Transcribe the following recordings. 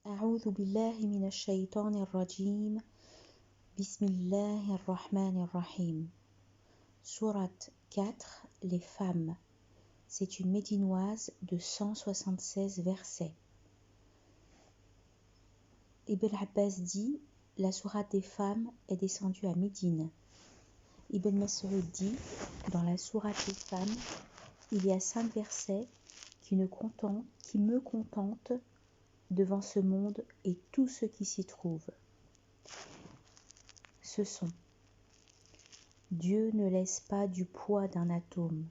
أعوذ بالله من الشيطان الرجيم بسم الله الرحمن الرحيم. Sourate 4, les femmes. C'est une médinoise de 176 versets. Ibn Abbas dit, la sourate des femmes est descendue à Médine. Ibn Mas'ud dit, dans la sourate des femmes, il y a 5 versets qui me contentent devant ce monde et tout ce qui s'y trouve. Ce sont: Dieu ne laisse pas du poids d'un atome.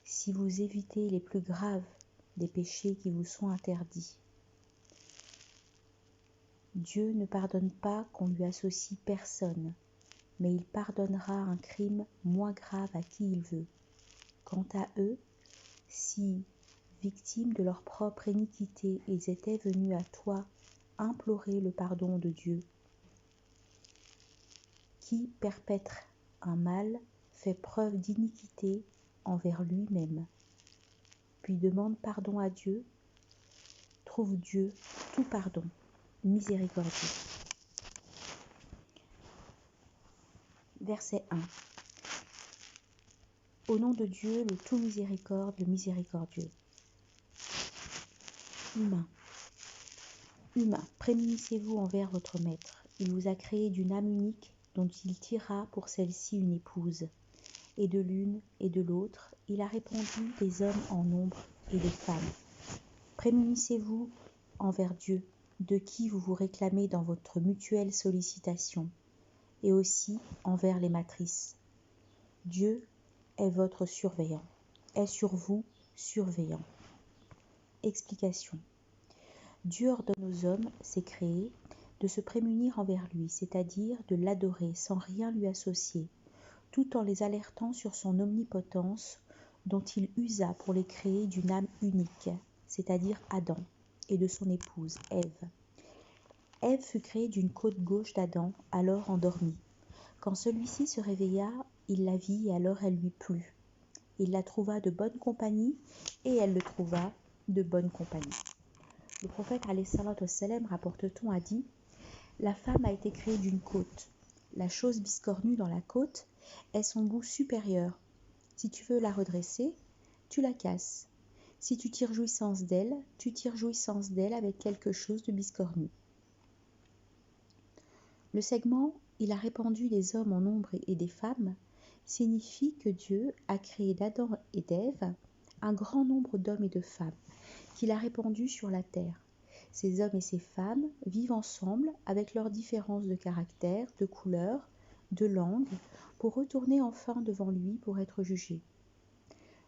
Si vous évitez les plus graves des péchés qui vous sont interdits. Dieu ne pardonne pas qu'on lui associe personne, mais il pardonnera un crime moins grave à qui il veut. Quant à eux, si, victimes de leur propre iniquité, ils étaient venus à toi implorer le pardon de Dieu, qui perpètre un mal fait preuve d'iniquité envers lui-même, puis demande pardon à Dieu, trouve Dieu tout pardon, miséricordieux. Verset 1. Au nom de Dieu, le tout miséricorde, le miséricordieux. Humains, prémunissez-vous envers votre maître. Il vous a créé d'une âme unique dont il tira pour celle-ci une épouse. Et de l'une et de l'autre, il a répandu des hommes en nombre et des femmes. Prémunissez-vous envers Dieu, de qui vous vous réclamez dans votre mutuelle sollicitation, et aussi envers les matrices. Dieu est votre surveillant, est sur vous surveillant. Explication. Dieu ordonne aux hommes, ses créés, de se prémunir envers lui, c'est-à-dire de l'adorer sans rien lui associer, tout en les alertant sur son omnipotence dont il usa pour les créer d'une âme unique, c'est-à-dire Adam, et de son épouse, Ève. Ève fut créée d'une côte gauche d'Adam, alors endormie. Quand celui-ci se réveilla, il la vit et alors elle lui plut. Il la trouva de bonne compagnie et elle le trouva de bonne compagnie. Le prophète alayhi salatu wassalam, rapporte-t-on, a dit: la femme a été créée d'une côte. La chose biscornue dans la côte est son bout supérieur. Si tu veux la redresser, tu la casses. Si tu tires jouissance d'elle, tu tires jouissance d'elle avec quelque chose de biscornu. Le segment « Il a répandu des hommes en nombre et des femmes » signifie que Dieu a créé d'Adam et d'Ève un grand nombre d'hommes et de femmes qu'il a répandus sur la terre. Ces hommes et ces femmes vivent ensemble avec leurs différences de caractère, de couleur, de langue, pour retourner enfin devant lui pour être jugés.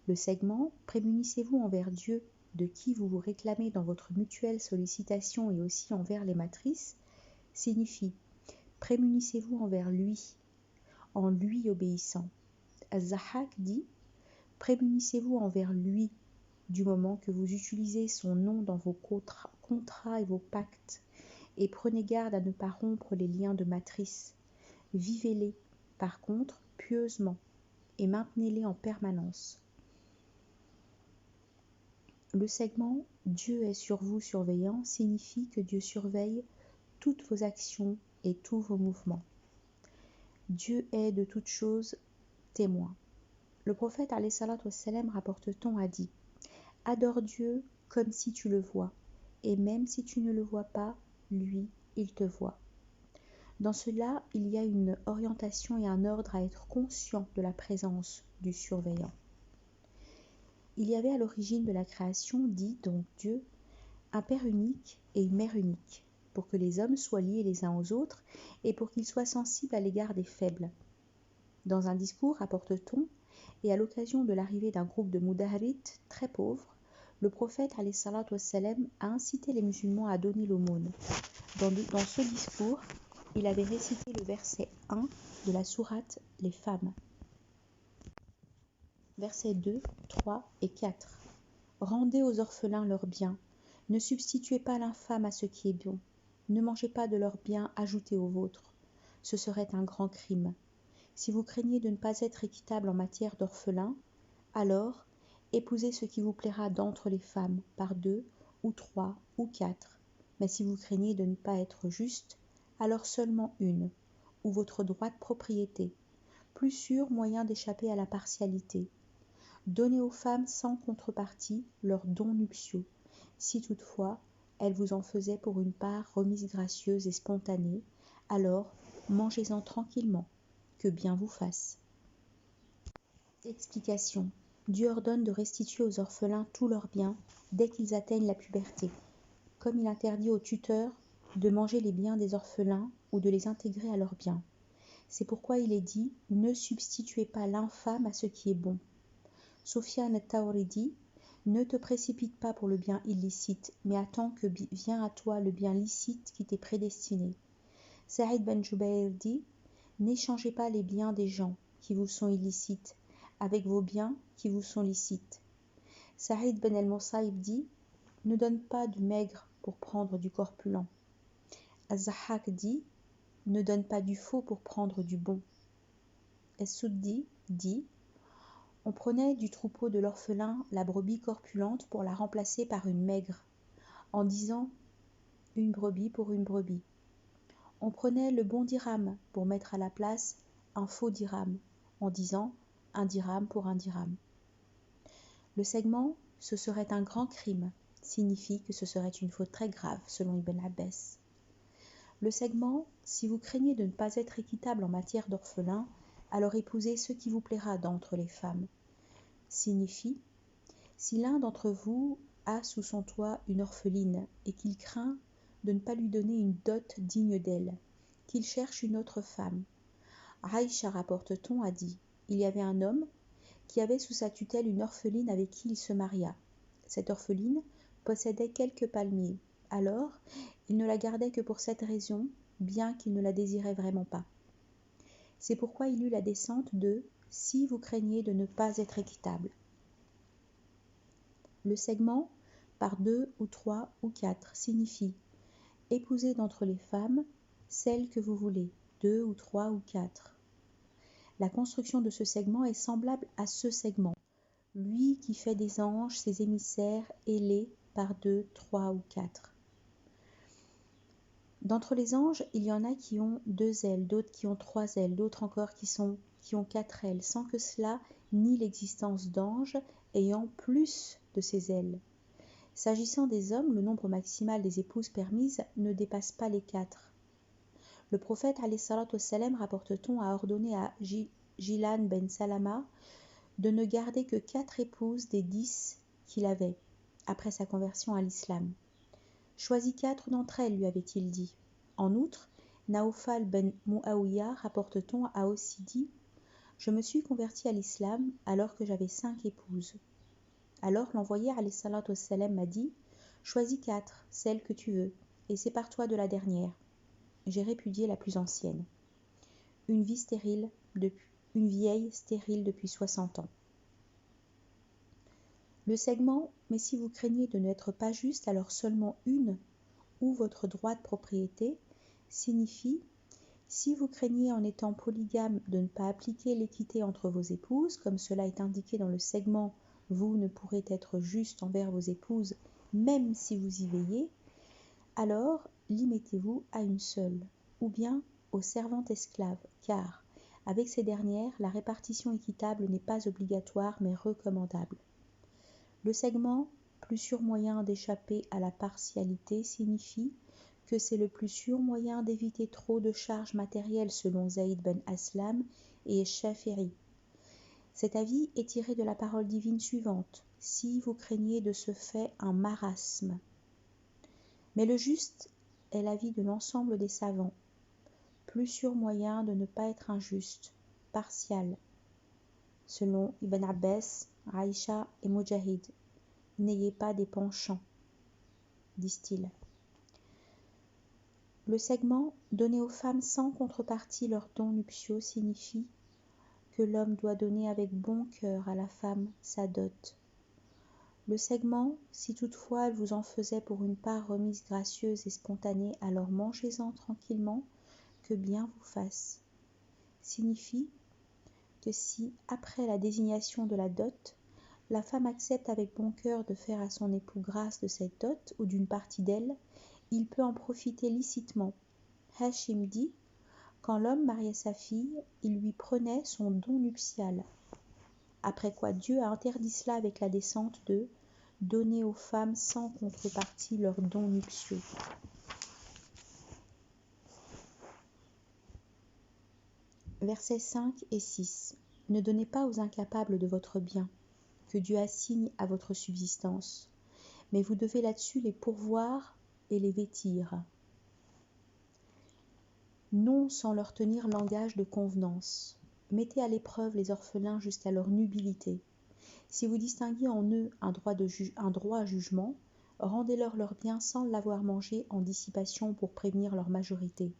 Le segment « Prémunissez-vous envers Dieu, de qui vous vous réclamez dans votre mutuelle sollicitation et aussi envers les matrices » signifie « Prémunissez-vous envers lui, en lui obéissant ». Az-Zahhak dit « Prémunissez-vous envers lui du moment que vous utilisez son nom dans vos contrats et vos pactes, et prenez garde à ne pas rompre les liens de matrice. Vivez-les, par contre, pieusement, et maintenez-les en permanence. » Le segment « Dieu est sur vous surveillant » signifie que Dieu surveille toutes vos actions et tous vos mouvements. Dieu est de toutes choses témoin. Le prophète alayhi salatu wassalam, rapporte-t-on, a dit: adore Dieu comme si tu le vois, et même si tu ne le vois pas, lui, il te voit. Dans cela, il y a une orientation et un ordre à être conscient de la présence du surveillant. Il y avait à l'origine de la création, dit donc Dieu, un père unique et une mère unique, pour que les hommes soient liés les uns aux autres et pour qu'ils soient sensibles à l'égard des faibles. Dans un discours, rapporte-t-on, et à l'occasion de l'arrivée d'un groupe de Moudaharites très pauvres, le prophète alayhi salatu wassalam a incité les musulmans à donner l'aumône. Dans ce discours, il avait récité le verset 1 de la sourate Les femmes. Versets 2, 3 et 4. Rendez aux orphelins leurs biens. Ne substituez pas l'infâme à ce qui est bon. Ne mangez pas de leurs biens ajoutés aux vôtres. Ce serait un grand crime. Si vous craignez de ne pas être équitable en matière d'orphelins, alors épousez ce qui vous plaira d'entre les femmes, par 2 ou 3 ou 4, Mais si vous craignez de ne pas être juste, alors seulement une, ou votre droit de propriété, plus sûr moyen d'échapper à la partialité. Donnez aux femmes sans contrepartie leurs dons nuptiaux, si toutefois elles vous en faisaient pour une part remise gracieuse et spontanée, alors mangez-en tranquillement, que bien vous fasse. Explication. Dieu ordonne de restituer aux orphelins tous leurs biens dès qu'ils atteignent la puberté, comme il interdit aux tuteurs de manger les biens des orphelins ou de les intégrer à leurs biens. C'est pourquoi il est dit « Ne substituez pas l'infâme à ce qui est bon ». Sofiane Taouri dit « Ne te précipite pas pour le bien illicite, mais attends que vienne à toi le bien licite qui t'est prédestiné. » Saïd Ben Jubayr dit « N'échangez pas les biens des gens qui vous sont illicites avec vos biens qui vous sont licites. » Saïd Ben El-Moussaïb dit « Ne donne pas du maigre pour prendre du corpulent. » Az-Zahhak dit « Ne donne pas du faux pour prendre du bon. » Es-Souddi dit on prenait du troupeau de l'orphelin la brebis corpulente pour la remplacer par une maigre, en disant une brebis pour une brebis. On prenait le bon dirham pour mettre à la place un faux dirham, en disant un dirham pour un dirham. Le segment, ce serait un grand crime, signifie que ce serait une faute très grave, selon Ibn Abbas. Le segment, si vous craignez de ne pas être équitable en matière d'orphelin, alors épousez ce qui vous plaira d'entre les femmes. Signifie, si l'un d'entre vous a sous son toit une orpheline et qu'il craint de ne pas lui donner une dot digne d'elle, qu'il cherche une autre femme. Aïcha, rapporte-t-on, a dit, il y avait un homme qui avait sous sa tutelle une orpheline avec qui il se maria. Cette orpheline possédait quelques palmiers. Alors, il ne la gardait que pour cette raison, bien qu'il ne la désirait vraiment pas. C'est pourquoi il eut la descente de « si vous craignez de ne pas être équitable ». Le segment, par 2 ou 3 ou 4, signifie « épousez d'entre les femmes celle que vous voulez, 2 ou 3 ou 4 ». La construction de ce segment est semblable à ce segment, lui qui fait des anges ses émissaires ailés par 2, 3 ou 4. D'entre les anges, il y en a qui ont 2 ailes, d'autres qui ont 3 ailes, d'autres encore qui ont 4 ailes, sans que cela nie l'existence d'anges ayant plus de ces ailes. S'agissant des hommes, le nombre maximal des épouses permises ne dépasse pas les 4. Le prophète ﷺ, rapporte-t-on, a ordonné à Gilan ben Salama de ne garder que 4 épouses des 10 qu'il avait, après sa conversion à l'islam. Choisis 4 d'entre elles, lui avait-il dit. En outre, Naufal ben Muawiyah, rapporte-t-on, a aussi dit « Je me suis converti à l'islam alors que j'avais 5 épouses. » Alors l'envoyé alayhi salatu wassalam m'a dit « Choisis 4, celle que tu veux, et sépare-toi de la dernière. » J'ai répudié la plus ancienne. Une vieille stérile depuis 60 ans. Le segment « Mais si vous craignez de n'être pas juste, alors seulement une, ou votre droit de propriété » signifie « Si vous craignez en étant polygame de ne pas appliquer l'équité entre vos épouses, comme cela est indiqué dans le segment « Vous ne pourrez être juste envers vos épouses, même si vous y veillez », alors limitez-vous à une seule, ou bien aux servantes esclaves, car, avec ces dernières, la répartition équitable n'est pas obligatoire mais recommandable. Le segment « plus sûr moyen d'échapper à la partialité » signifie que c'est le plus sûr moyen d'éviter trop de charges matérielles selon Zayd ben Aslam et Shafi'i. Cet avis est tiré de la parole divine suivante « Si vous craignez de ce fait un marasme ». Mais le juste est l'avis de l'ensemble des savants. Plus sûr moyen de ne pas être injuste, partial, selon Ibn Abbas, Aïcha et Mujahid. N'ayez pas des penchants, disent-ils. Le segment « Donner aux femmes sans contrepartie leurs dons nuptiaux » signifie que l'homme doit donner avec bon cœur à la femme sa dot. Le segment « Si toutefois elle vous en faisait pour une part remise gracieuse et spontanée, alors mangez-en tranquillement, que bien vous fasse » signifie que si, après la désignation de la dot, la femme accepte avec bon cœur de faire à son époux grâce de cette dot ou d'une partie d'elle, il peut en profiter licitement. Hachim dit, quand l'homme mariait sa fille, il lui prenait son don nuptial. Après quoi Dieu a interdit cela avec la descente de donner aux femmes sans contrepartie leurs dons nuptiaux. Versets 5 et 6. Ne donnez pas aux incapables de votre bien, que Dieu assigne à votre subsistance, mais vous devez là-dessus les pourvoir et les vêtir, non sans leur tenir langage de convenance. Mettez à l'épreuve les orphelins jusqu'à leur nubilité. Si vous distinguez en eux un droit jugement, rendez-leur leur bien sans l'avoir mangé en dissipation pour prévenir leur majorité.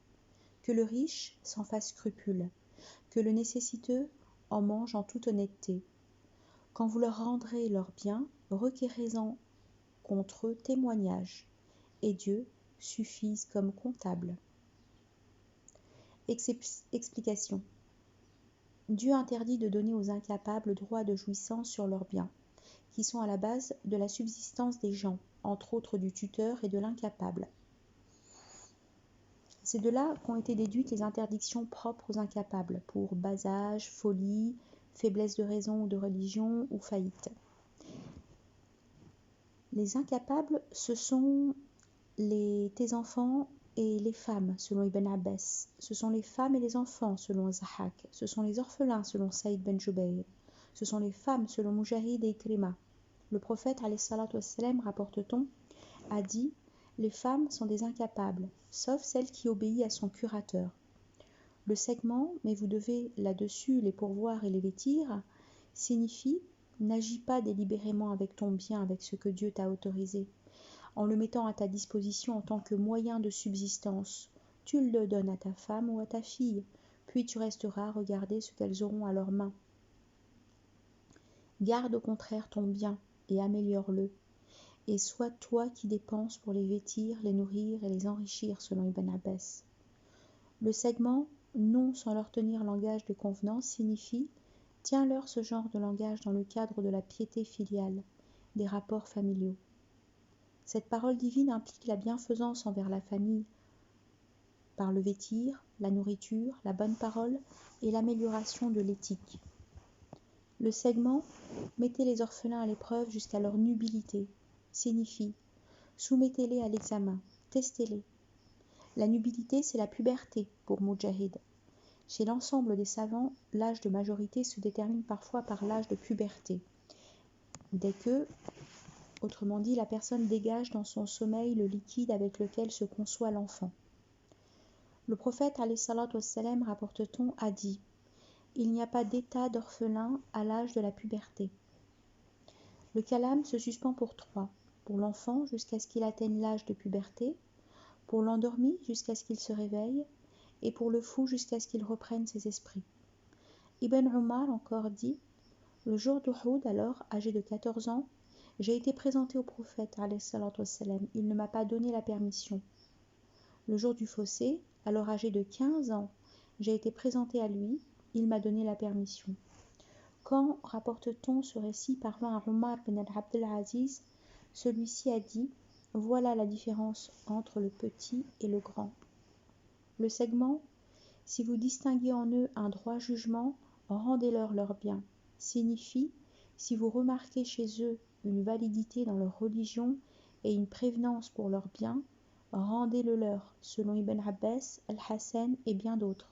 Que le riche s'en fasse scrupule, que le nécessiteux en mange en toute honnêteté. Quand vous leur rendrez leur bien, requérez-en contre eux témoignage, et Dieu suffise comme comptable. Explication. Dieu interdit de donner aux incapables droit de jouissance sur leurs biens, qui sont à la base de la subsistance des gens, entre autres du tuteur et de l'incapable. C'est de là qu'ont été déduites les interdictions propres aux incapables, pour bas âge, folie, faiblesse de raison ou de religion ou faillite. Les incapables, ce sont tes enfants et les femmes, selon Ibn Abbas. Ce sont les femmes et les enfants, selon Zahak. Ce sont les orphelins, selon Saïd ben Jubayr. Ce sont les femmes, selon Mujahid et Ikrima. Le prophète, alayhi salatu wassalam, rapporte-t-on, a dit « Les femmes sont des incapables, sauf celle qui obéit à son curateur. » Le segment « Mais vous devez là-dessus les pourvoir et les vêtir » signifie « N'agis pas délibérément avec ton bien, avec ce que Dieu t'a autorisé. » En le mettant à ta disposition en tant que moyen de subsistance, tu le donnes à ta femme ou à ta fille, puis tu resteras à regarder ce qu'elles auront à leurs mains. Garde au contraire ton bien et améliore-le, et sois toi qui dépenses pour les vêtir, les nourrir et les enrichir, selon Ibn Abbas. Le segment « non sans leur tenir langage de convenance » signifie « tiens-leur ce genre de langage dans le cadre de la piété filiale, des rapports familiaux. » Cette parole divine implique la bienfaisance envers la famille par le vêtir, la nourriture, la bonne parole et l'amélioration de l'éthique. Le segment « mettez les orphelins à l'épreuve jusqu'à leur nubilité » signifie « soumettez-les à l'examen, testez-les ». La nubilité, c'est la puberté pour Mujahid. Chez l'ensemble des savants, l'âge de majorité se détermine parfois par l'âge de puberté. Dès que autrement dit, la personne dégage dans son sommeil le liquide avec lequel se conçoit l'enfant. Le prophète, alayhi salatu wassalam, rapporte-t-on, a dit « Il n'y a pas d'état d'orphelin à l'âge de la puberté. » Le kalam se suspend pour 3, pour l'enfant jusqu'à ce qu'il atteigne l'âge de puberté, pour l'endormi jusqu'à ce qu'il se réveille, et pour le fou jusqu'à ce qu'il reprenne ses esprits. Ibn Umar encore dit « Le jour d'Uhud, alors âgé de 14 ans, j'ai été présenté au prophète, alayhi salatu wassalam. Il ne m'a pas donné la permission. Le jour du fossé, alors âgé de 15 ans, j'ai été présenté à lui. Il m'a donné la permission. Quand rapporte-t-on ce récit parlant à Omar bin Abdel Aziz, celui-ci a dit « Voilà la différence entre le petit et le grand. » Le segment « Si vous distinguez en eux un droit jugement, rendez-leur leur bien » signifie « Si vous remarquez chez eux une validité dans leur religion et une prévenance pour leur bien, rendez-le leur, selon Ibn Abbas, Al-Hassan et bien d'autres.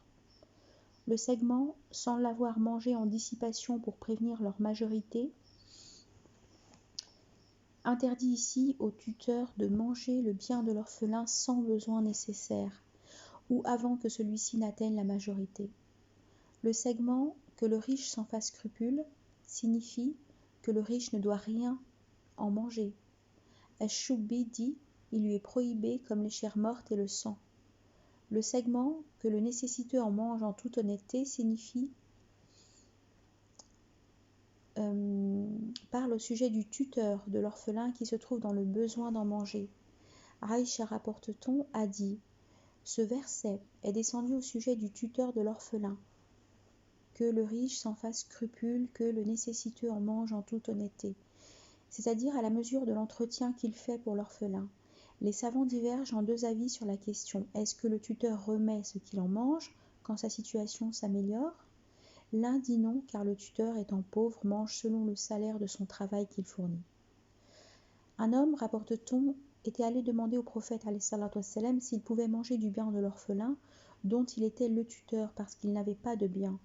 Le segment, sans l'avoir mangé en dissipation pour prévenir leur majorité, interdit ici au tuteur de manger le bien de l'orphelin sans besoin nécessaire, ou avant que celui-ci n'atteigne la majorité. Le segment, que le riche s'en fasse scrupule, signifie que le riche ne doit rien en manger. Ash-Shubbi dit « Il lui est prohibé comme les chairs mortes et le sang ». Le segment « que le nécessiteux en mange en toute honnêteté » signifie parle au sujet du tuteur de l'orphelin qui se trouve dans le besoin d'en manger. Aïcha, rapporte-t-on, a dit « Ce verset est descendu au sujet du tuteur de l'orphelin. Que le riche s'en fasse scrupule, que le nécessiteux en mange en toute honnêteté. » C'est-à-dire à la mesure de l'entretien qu'il fait pour l'orphelin, Les savants divergent en deux avis sur la question. Est-ce que le tuteur remet ce qu'il en mange quand sa situation s'améliore? L'un dit non, car le tuteur, étant pauvre, mange selon le salaire de son travail qu'il fournit. Un homme, rapporte-t-on, était allé demander au prophète ﷺ s'il pouvait manger du bien de l'orphelin dont il était le tuteur parce qu'il n'avait pas de bien,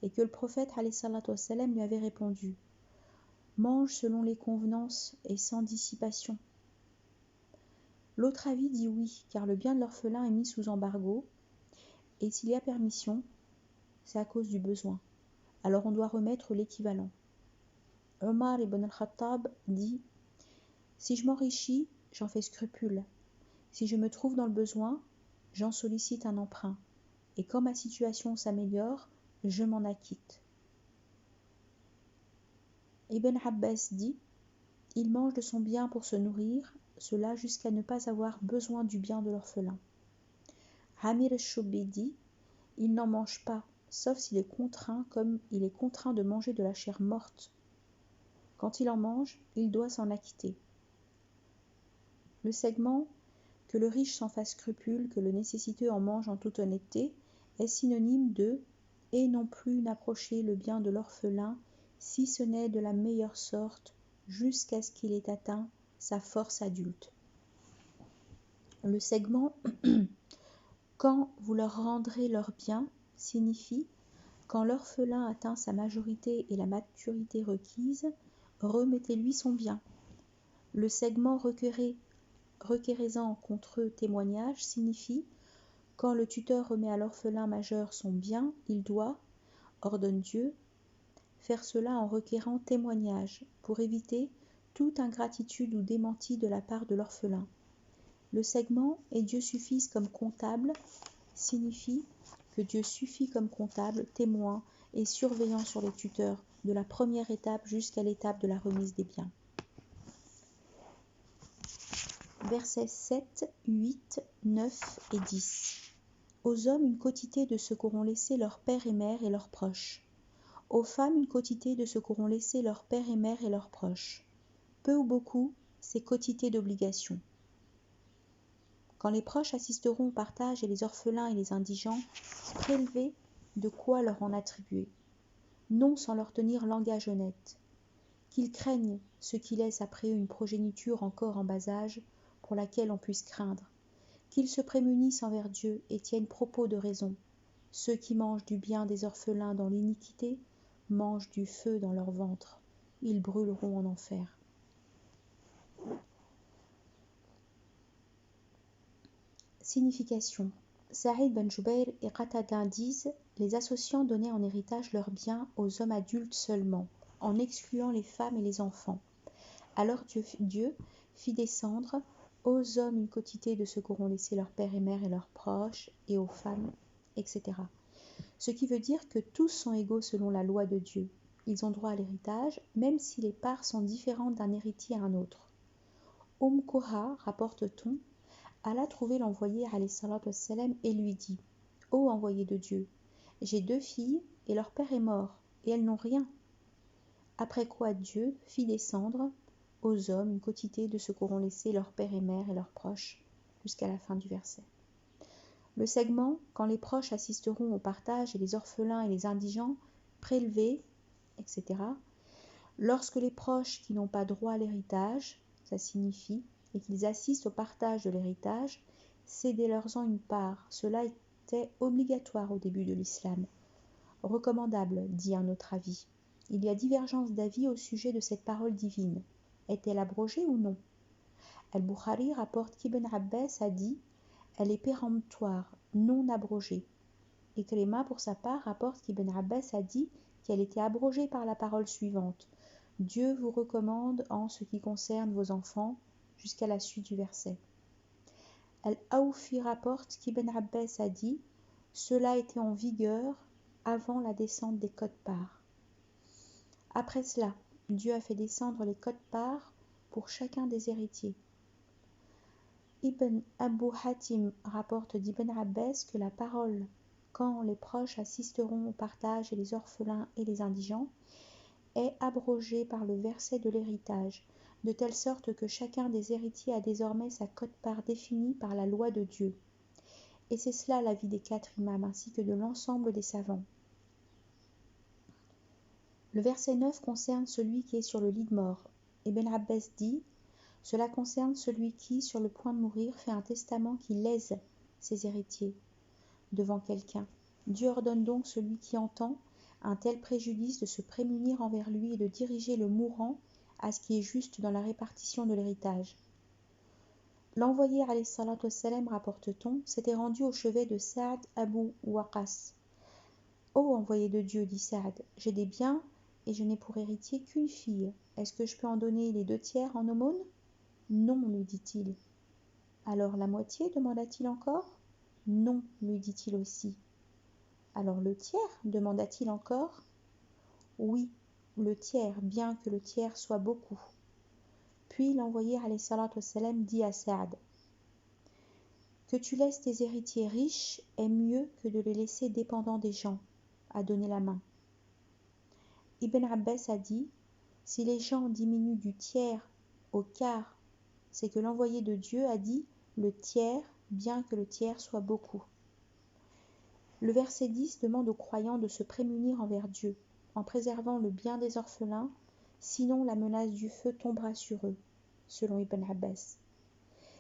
et que le prophète ﷺ lui avait répondu « Mange selon les convenances et sans dissipation ». L'autre avis dit oui, car le bien de l'orphelin est mis sous embargo, et s'il y a permission, c'est à cause du besoin. Alors on doit remettre l'équivalent. Omar ibn al-Khattab dit « Si je m'enrichis, j'en fais scrupule. Si je me trouve dans le besoin, j'en sollicite un emprunt. Et quand ma situation s'améliore, je m'en acquitte. » Ibn Abbas dit « Il mange de son bien pour se nourrir, cela jusqu'à ne pas avoir besoin du bien de l'orphelin. » Amir al-Shubbi dit « Il n'en mange pas, sauf s'il est contraint comme il est contraint de manger de la chair morte. Quand il en mange, il doit s'en acquitter. » Le segment « Que le riche s'en fasse scrupule, que le nécessiteux en mange en toute honnêteté » est synonyme de « et non plus n'approcher le bien de l'orphelin, si ce n'est de la meilleure sorte, jusqu'à ce qu'il ait atteint sa force adulte. » Le segment « Quand vous leur rendrez leur bien » signifie « Quand l'orphelin atteint sa majorité et la maturité requise, remettez-lui son bien. » Le segment requérant contre eux témoignage signifie « Quand le tuteur remet à l'orphelin majeur son bien, il doit, ordonne Dieu, faire cela en requérant témoignage, pour éviter toute ingratitude ou démenti de la part de l'orphelin. » Le segment « Et Dieu suffise comme comptable » signifie que Dieu suffit comme comptable, témoin et surveillant sur les tuteurs, de la première étape jusqu'à l'étape de la remise des biens. Versets 7, 8, 9 et 10. Aux hommes une quotité de ce qu'auront laissé leur père et mère et leurs proches. Aux femmes une quotité de ce qu'auront laissé leur père et mère et leurs proches. Peu ou beaucoup, c'est quotité d'obligation. Quand les proches assisteront au partage et les orphelins et les indigents, prélevez de quoi leur en attribuer, non sans leur tenir langage honnête. Qu'ils craignent ceux qui laissent après eux une progéniture encore en bas âge, pour laquelle on puisse craindre. Qu'ils se prémunissent envers Dieu et tiennent propos de raison. Ceux qui mangent du bien des orphelins dans l'iniquité mangent du feu dans leur ventre. Ils brûleront en enfer. Signification. Saïd ben Jubayr et Qatada disent « Les associants donnaient en héritage leurs biens aux hommes adultes seulement, en excluant les femmes et les enfants. Alors Dieu fit descendre aux hommes une quotité de ce qu'auront laissé leurs pères et mères et leurs proches, et aux femmes, etc. Ce qui veut dire que tous sont égaux selon la loi de Dieu. Ils ont droit à l'héritage, même si les parts sont différentes d'un héritier à un autre. Koha, rapporte-t-on, alla trouver l'envoyé alayhi salatu wassalam et lui dit « Ô envoyé de Dieu, j'ai 2 filles et leur père est mort, et elles n'ont rien. » Après quoi Dieu fit descendre aux hommes une quotité de ce qu'auront laissé leur père et mère et leurs proches, jusqu'à la fin du verset. Le segment « Quand les proches assisteront au partage et les orphelins et les indigents, prélevés, etc. » Lorsque les proches qui n'ont pas droit à l'héritage, ça signifie, et qu'ils assistent au partage de l'héritage, cédez-leur-en une part. Cela était obligatoire au début de l'islam. Recommandable, dit un autre avis. Il y a divergence d'avis au sujet de cette parole divine. Est-elle abrogée ou non? Al-Bukhari rapporte qu'Ibn Abbas a dit « Elle est péremptoire, non abrogée ». Ikrima, pour sa part, rapporte qu'Ibn Abbas a dit qu'elle était abrogée par la parole suivante « Dieu vous recommande en ce qui concerne vos enfants » jusqu'à la suite du verset. Al-Awfi rapporte qu'Ibn Abbas a dit « Cela était en vigueur avant la descente des quotes-parts. » Après cela, Dieu a fait descendre les quotes-parts pour chacun des héritiers. Ibn Abu Hatim rapporte d'Ibn Abbas que la parole « Quand les proches assisteront au partage et les orphelins et les indigents » est abrogée par le verset de l'héritage de telle sorte que chacun des héritiers a désormais sa quote-part définie par la loi de Dieu. Et c'est cela l'avis des 4 imams ainsi que de l'ensemble des savants. Le verset 9 concerne celui qui est sur le lit de mort. Ibn Abbas dit « Cela concerne celui qui, sur le point de mourir, fait un testament qui lèse ses héritiers devant quelqu'un. Dieu ordonne donc celui qui entend un tel préjudice de se prémunir envers lui et de diriger le mourant à ce qui est juste dans la répartition de l'héritage. » L'envoyé alayhi salatu wassalam, rapporte-t-on, s'était rendu au chevet de Saad Abu Waqas. « Ô envoyé de Dieu, dit Saad, j'ai des biens et je n'ai pour héritier qu'une fille. Est-ce que je peux en donner les 2/3 en aumône ? Non, lui dit-il. Alors la moitié, demanda-t-il encore ? Non, lui dit-il aussi. Alors le tiers, demanda-t-il encore ? Oui, le tiers, bien que le tiers soit beaucoup. Puis l'envoyé alayhi salatu wassalam dit à Saad : Que tu laisses tes héritiers riches est mieux que de les laisser dépendants des gens, à donner la main. Ibn Abbas a dit : Si les gens diminuent du tiers au quart, c'est que l'envoyé de Dieu a dit le tiers, bien que le tiers soit beaucoup. Le verset 10 demande aux croyants de se prémunir envers Dieu, en préservant le bien des orphelins, sinon la menace du feu tombera sur eux, selon Ibn Abbas.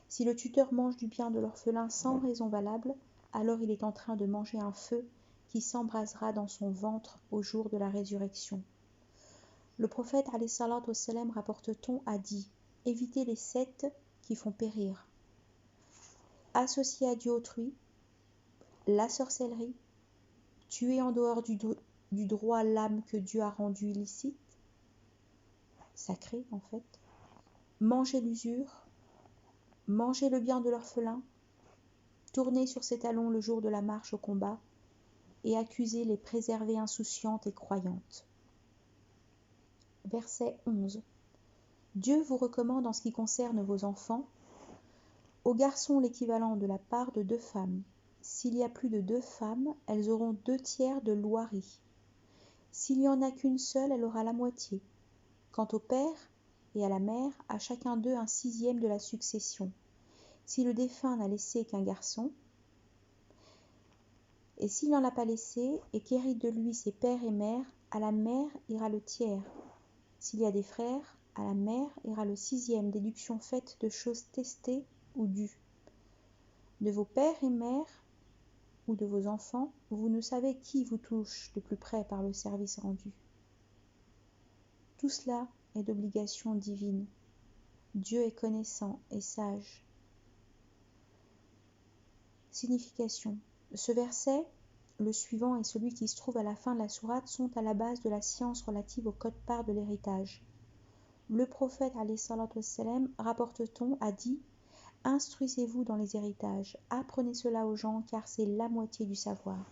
Si le tuteur mange du bien de l'orphelin sans raison valable, alors il est en train de manger un feu qui s'embrasera dans son ventre au jour de la résurrection. Le prophète alayhi salatu wassalam, rapporte-t-on, a dit : Évitez les 7 qui font périr. Associer à Dieu autrui, la sorcellerie, tuer en dehors du droit l'âme que Dieu a rendue illicite, sacrée en fait, manger l'usure, manger le bien de l'orphelin, tourner sur ses talons le jour de la marche au combat et accuser les préservées insouciantes et croyantes. Verset 11. Dieu vous recommande en ce qui concerne vos enfants, aux garçons l'équivalent de la part de 2 femmes. S'il y a plus de 2 femmes, elles auront 2/3 de l'ouari. S'il n'y en a qu'une seule, elle aura la moitié. Quant au père et à la mère, à chacun d'eux un 6e de la succession. Si le défunt n'a laissé qu'un garçon, et s'il n'en a pas laissé, et qu'héritent de lui ses pères et mères, à la mère ira le tiers. S'il y a des frères, à la mère ira le 6e, déduction faite de choses testées ou dues. De vos pères et mères, ou de vos enfants, vous ne savez qui vous touche de plus près par le service rendu. Tout cela est d'obligation divine. Dieu est connaissant et sage. Signification. Ce verset, le suivant et celui qui se trouve à la fin de la sourate sont à la base de la science relative au quote-part de l'héritage. Le prophète, alayhi salatu wassalam, rapporte-t-on, a dit : Instruisez-vous dans les héritages, apprenez cela aux gens car c'est la moitié du savoir.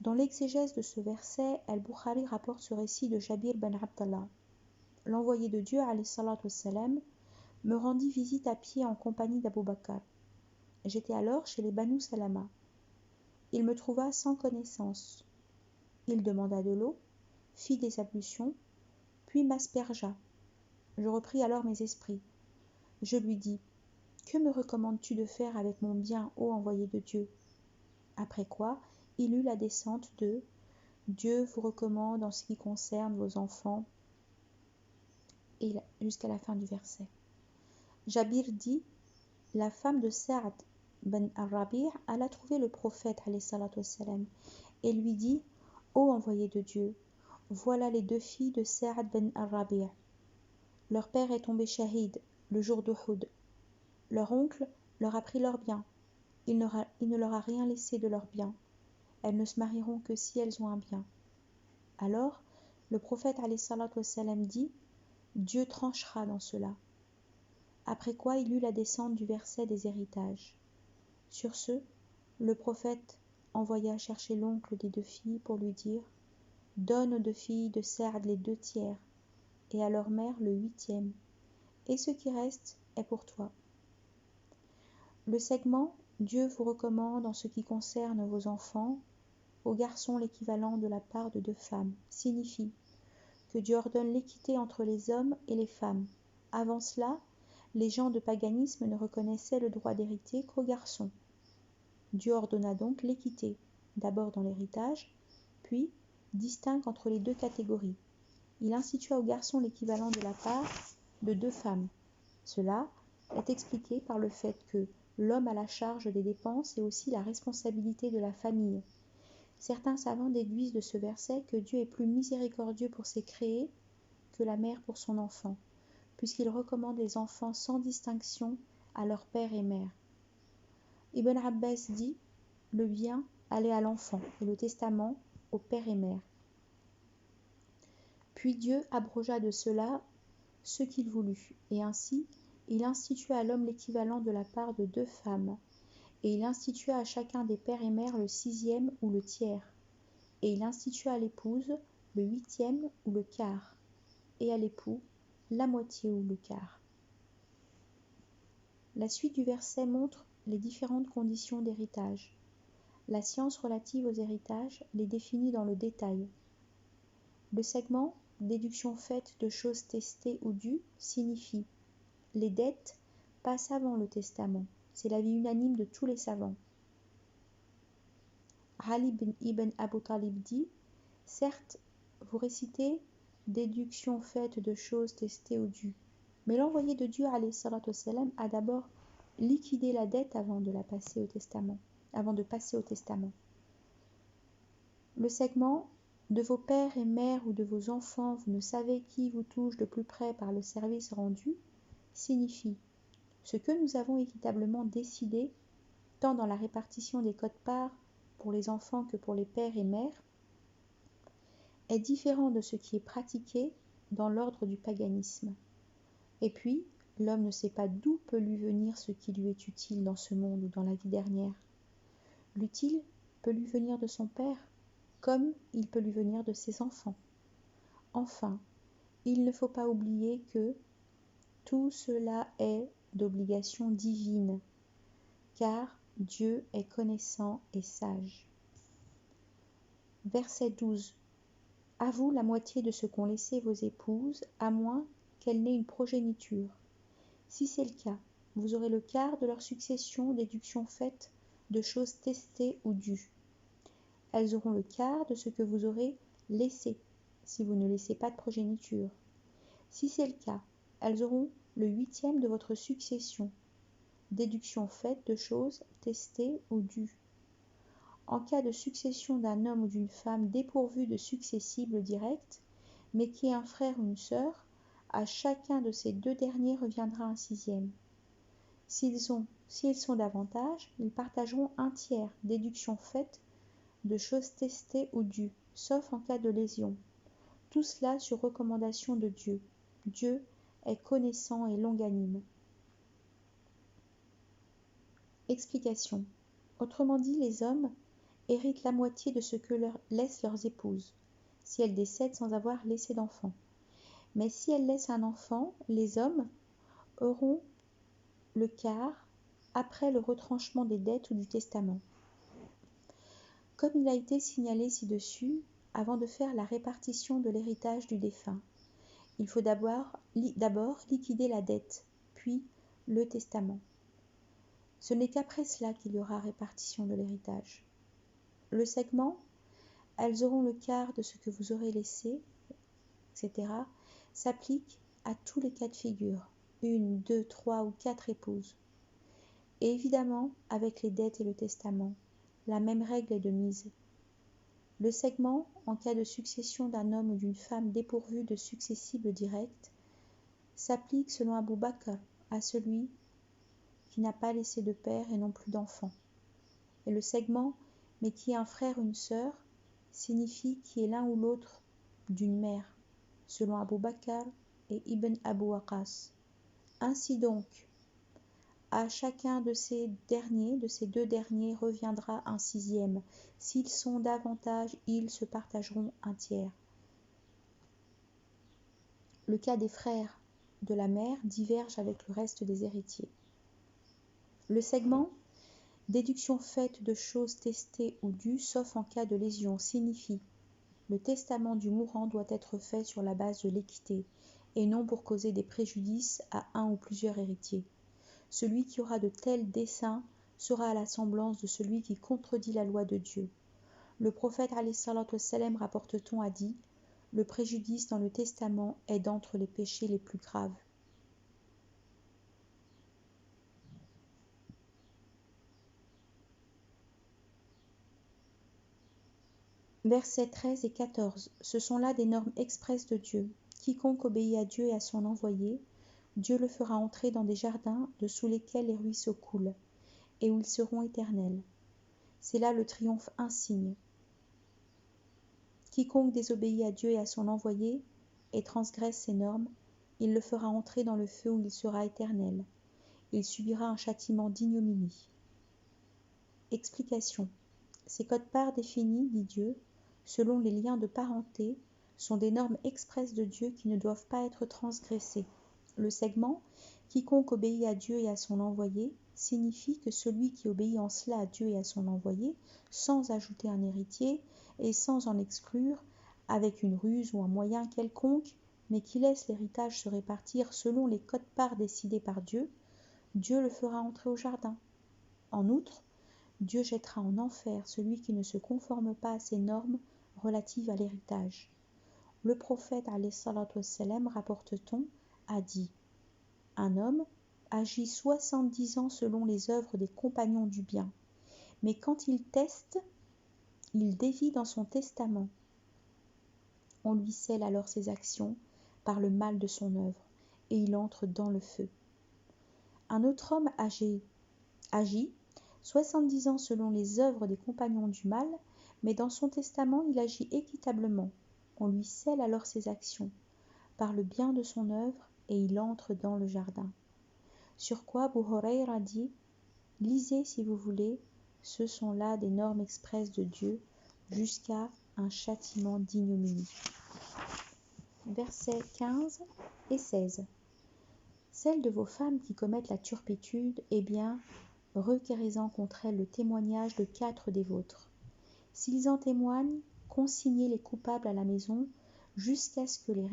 Dans l'exégèse de ce verset, Al-Bukhari rapporte ce récit de Jabir ben Abdallah. L'envoyé de Dieu, alayhi salatu wassalam, me rendit visite à pied en compagnie d'Abu Bakr. J'étais alors chez les Banu Salama. Il me trouva sans connaissance. Il demanda de l'eau, fit des ablutions, puis m'aspergea. Je repris alors mes esprits. Je lui dis : Que me recommandes-tu de faire avec mon bien, ô envoyé de Dieu ? Après quoi, il eut la descente de Dieu vous recommande en ce qui concerne vos enfants, et jusqu'à la fin du verset. Jabir dit : La femme de Saad ben Ar-Rabi' alla trouver le prophète alayhi salatu wassalam et lui dit : Ô envoyé de Dieu, voilà les 2 filles de Saad ben Ar-Rabi'. Leur père est tombé shahid le jour d'Uhud. Leur oncle leur a pris leurs biens. Il ne leur a rien laissé de leurs biens. Elles ne se marieront que si elles ont un bien. Alors, le prophète alayhi salatu wassalam dit : Dieu tranchera dans cela. Après quoi il eut la descente du verset des héritages. Sur ce, le prophète envoya chercher l'oncle des 2 filles pour lui dire : Donne aux 2 filles de Saad les 2/3, et à leur mère le 8e, et ce qui reste est pour toi. Le segment Dieu vous recommande en ce qui concerne vos enfants, aux garçons l'équivalent de la part de 2 femmes, signifie que Dieu ordonne l'équité entre les hommes et les femmes. Avant cela, les gens de paganisme ne reconnaissaient le droit d'hériter qu'aux garçons. Dieu ordonna donc l'équité, d'abord dans l'héritage, puis distingue entre les deux catégories. Il institua aux garçons l'équivalent de la part de 2 femmes. Cela est expliqué par le fait que l'homme a la charge des dépenses et aussi la responsabilité de la famille. Certains savants déduisent de ce verset que Dieu est plus miséricordieux pour ses créés que la mère pour son enfant, puisqu'il recommande les enfants sans distinction à leur père et mère. Ibn Abbas dit « Le bien allait à l'enfant et le testament au père et mère. » Puis Dieu abrogea de cela ce qu'il voulut, et ainsi il institua à l'homme l'équivalent de la part de 2 femmes, et il institua à chacun des pères et mères le 6e ou le tiers, et il institua à l'épouse le 8e ou le quart, et à l'époux la moitié ou le quart. La suite du verset montre les différentes conditions d'héritage. La science relative aux héritages les définit dans le détail. Le segment « déduction faite de choses testées ou dues » signifie « les dettes passent avant le testament ». C'est l'avis unanime de tous les savants. Ali ibn Abu Talib dit « Certes, vous récitez déduction faite de choses testées ou dues, mais l'envoyé de Dieu alayhi salatu wassalam, a d'abord liquidé la dette avant de passer au testament. Le segment de vos pères et mères ou de vos enfants, vous ne savez qui vous touche de plus près par le service rendu, signifie ce que nous avons équitablement décidé, tant dans la répartition des quotes-parts pour les enfants que pour les pères et mères, est différent de ce qui est pratiqué dans l'ordre du paganisme. Et puis, l'homme ne sait pas d'où peut lui venir ce qui lui est utile dans ce monde ou dans la vie dernière. L'utile peut lui venir de son père, comme il peut lui venir de ses enfants. Enfin, il ne faut pas oublier que tout cela est d'obligation divine, car Dieu est connaissant et sage. Verset 12. À vous la moitié de ce qu'ont laissé vos épouses, à moins qu'elles n'aient une progéniture. Si c'est le cas, vous aurez le quart de leur succession, déduction faite de choses testées ou dues. Elles auront le quart de ce que vous aurez laissé, si vous ne laissez pas de progéniture. Si c'est le cas, elles auront le 8e de votre succession, déduction faite de choses testées ou dues. En cas de succession d'un homme ou d'une femme dépourvu de successibles directs, mais qui est un frère ou une sœur, à chacun de ces 2 derniers reviendra un 6e. S'ils sont davantage, ils partageront un tiers, déduction faite de choses testées ou dues, sauf en cas de lésion. Tout cela sur recommandation de Dieu. Dieu est connaissant et longanime. Explication. Autrement dit, les hommes héritent la moitié de ce que leur laissent leurs épouses, si elles décèdent sans avoir laissé d'enfant. Mais si elles laissent un enfant, les hommes auront le quart après le retranchement des dettes ou du testament. Comme il a été signalé ci-dessus, avant de faire la répartition de l'héritage du défunt, il faut d'abord liquider la dette, puis le testament. Ce n'est qu'après cela qu'il y aura répartition de l'héritage. Le segment, elles auront le quart de ce que vous aurez laissé, etc., s'applique à tous les cas de figure, 1, 2, 3 ou 4 épouses. Et évidemment, avec les dettes et le testament, la même règle est de mise. Le segment, en cas de succession d'un homme ou d'une femme dépourvu de successibles directs, s'applique selon Abu Bakr à celui qui n'a pas laissé de père et non plus d'enfant. Et le segment, mais qui est un frère ou une sœur, signifie qui est l'un ou l'autre d'une mère, selon Abu Bakr et Ibn Abu Waqas. Ainsi donc, à chacun de ces 2 derniers, reviendra un 6e. S'ils sont davantage, ils se partageront un tiers. Le cas des frères de la mère diverge avec le reste des héritiers. Le segment, déduction faite de choses testées ou dues, sauf en cas de lésion, signifie Le testament du mourant doit être fait sur la base de l'équité, et non pour causer des préjudices à un ou plusieurs héritiers. Celui qui aura de tels desseins sera à la semblance de celui qui contredit la loi de Dieu. Le prophète ﷺ, rapporte-t-on, a dit « Le préjudice dans le testament est d'entre les péchés les plus graves. » Versets 13 et 14. Ce sont là des normes expresses de Dieu. Quiconque obéit à Dieu et à son envoyé, Dieu le fera entrer dans des jardins de sous lesquels les ruisseaux coulent, et où ils seront éternels. C'est là le triomphe insigne. Quiconque désobéit à Dieu et à son envoyé, et transgresse ses normes, il le fera entrer dans le feu où il sera éternel. Il subira un châtiment d'ignominie. Explication. Ces codes-parts définis, dit Dieu, selon les liens de parenté, sont des normes expresses de Dieu qui ne doivent pas être transgressées. Le segment « Quiconque obéit à Dieu et à son envoyé » signifie que celui qui obéit en cela à Dieu et à son envoyé, sans ajouter un héritier et sans en exclure, avec une ruse ou un moyen quelconque, mais qui laisse l'héritage se répartir selon les codes-parts décidés par Dieu, Dieu le fera entrer au jardin. En outre, Dieu jettera en enfer celui qui ne se conforme pas à ces normes relatives à l'héritage. Le prophète, rapporte-t-on, a dit « Un homme agit 70 ans selon les œuvres des compagnons du bien, mais quand il teste, il dévie dans son testament. On lui scelle alors ses actions par le mal de son œuvre, et il entre dans le feu. Un autre homme agit 70 ans selon les œuvres des compagnons du mal, mais dans son testament il agit équitablement. On lui scelle alors ses actions par le bien de son œuvre, et il entre dans le jardin. » Sur quoi Abu Hurayra dit « Lisez si vous voulez, ce sont là des normes expresses de Dieu jusqu'à un châtiment d'ignominie. » Versets 15 et 16. Celles de vos femmes qui commettent la turpitude, eh bien, requérez-en contre elles le témoignage de 4 des vôtres. S'ils en témoignent, consignez les coupables à la maison jusqu'à ce que les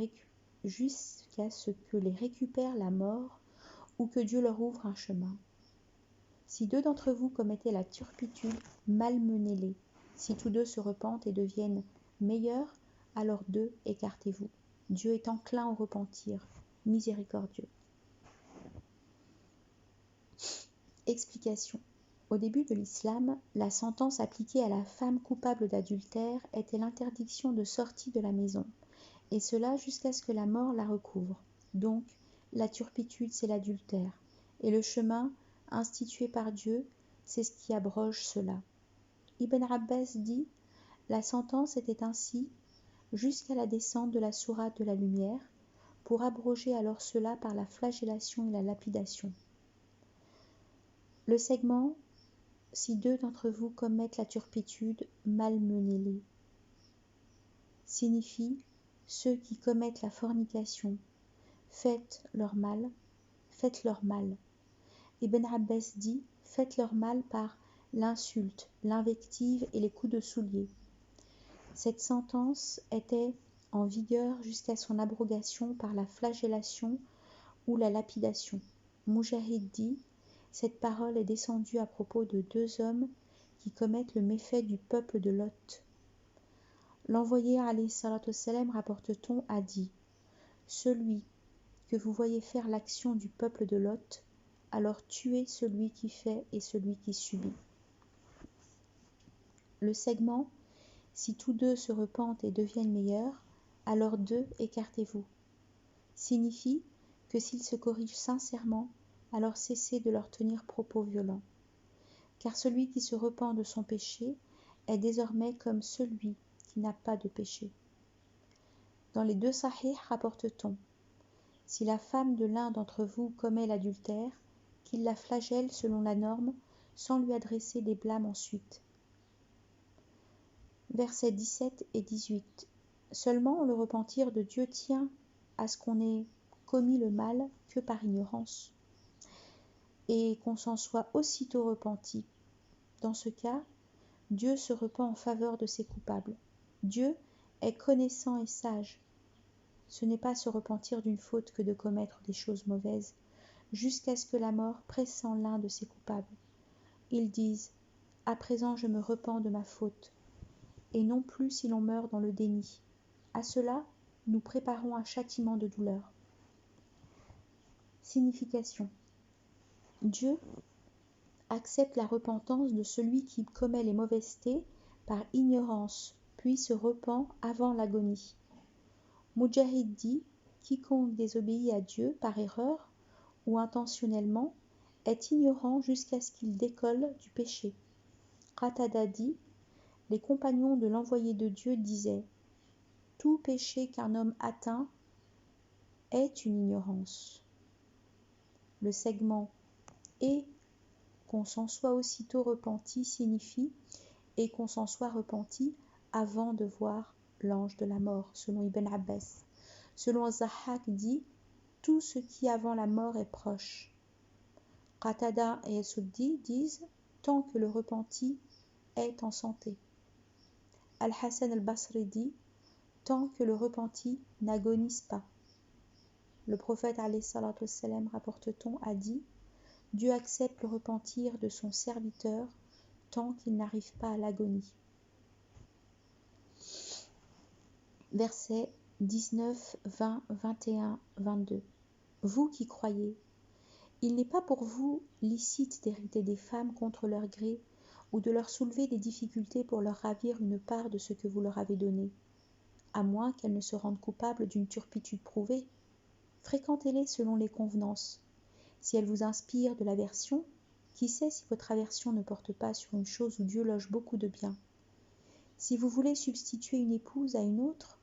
récupère la mort ou que Dieu leur ouvre un chemin. Si 2 d'entre vous commettaient la turpitude, malmenez-les. Si tous 2 se repentent et deviennent meilleurs, alors 2 écartez-vous. Dieu est enclin au repentir, miséricordieux. Explication. Au début de l'islam, la sentence appliquée à la femme coupable d'adultère était l'interdiction de sortie de la maison, et cela jusqu'à ce que la mort la recouvre. Donc, la turpitude, c'est l'adultère, et le chemin institué par Dieu, c'est ce qui abroge cela. Ibn Abbas dit « La sentence était ainsi jusqu'à la descente de la sourate de la lumière, pour abroger alors cela par la flagellation et la lapidation. » Le segment « Si 2 d'entre vous commettent la turpitude, malmenez-les » signifie ceux qui commettent la fornication, faites-leur mal. Ibn Abbas dit « Faites-leur mal par l'insulte, l'invective et les coups de soulier. » Cette sentence était en vigueur jusqu'à son abrogation par la flagellation ou la lapidation. Mujahid dit « Cette parole est descendue à propos de 2 hommes qui commettent le méfait du peuple de Lot. » L'envoyé alayhi salatu wassalam, rapporte-t-on, a dit « Celui que vous voyez faire l'action du peuple de Lot, alors tuez celui qui fait et celui qui subit. » Le segment « Si tous 2 se repentent et deviennent meilleurs, alors 2 écartez-vous » signifie que s'ils se corrigent sincèrement, alors cessez de leur tenir propos violents. Car celui qui se repent de son péché est désormais comme celui qui n'a pas de péché. Dans les 2 sahih rapporte-t-on « Si la femme de l'un d'entre vous commet l'adultère, qu'il la flagelle selon la norme, sans lui adresser des blâmes ensuite. » Versets 17 et 18. Seulement le repentir de Dieu tient à ce qu'on ait commis le mal que par ignorance, et qu'on s'en soit aussitôt repenti. Dans ce cas, Dieu se repent en faveur de ses coupables. Dieu est connaissant et sage. Ce n'est pas se repentir d'une faute que de commettre des choses mauvaises, jusqu'à ce que la mort pressent l'un de ses coupables. Ils disent « À présent je me repens de ma faute », et non plus si l'on meurt dans le déni. À cela, nous préparons un châtiment de douleur. Signification. Dieu accepte la repentance de celui qui commet les mauvaisetés par ignorance, puis se repent avant l'agonie. Mujahid dit « Quiconque désobéit à Dieu par erreur ou intentionnellement est ignorant jusqu'à ce qu'il décolle du péché. » Qatada dit « Les compagnons de l'envoyé de Dieu disaient « Tout péché qu'un homme atteint est une ignorance. » Le segment « et qu'on s'en soit aussitôt repenti » signifie « et qu'on s'en soit repenti avant de voir l'ange de la mort » selon Ibn Abbas. Selon Zahhak dit « Tout ce qui avant la mort est proche ». Qatada et Suddi disent « Tant que le repenti est en santé ». Al-Hassan al-Basri dit « Tant que le repenti n'agonise pas ». Le prophète alayhi salatu wassalam, rapporte-t-on, a dit « Dieu accepte le repentir de son serviteur tant qu'il n'arrive pas à l'agonie ». Versets 19, 20, 21, 22. Vous qui croyez, il n'est pas pour vous licite d'hériter des femmes contre leur gré ou de leur soulever des difficultés pour leur ravir une part de ce que vous leur avez donné, à moins qu'elles ne se rendent coupables d'une turpitude prouvée. Fréquentez-les selon les convenances. Si elles vous inspirent de l'aversion, qui sait si votre aversion ne porte pas sur une chose où Dieu loge beaucoup de bien. Si vous voulez substituer une épouse à une autre,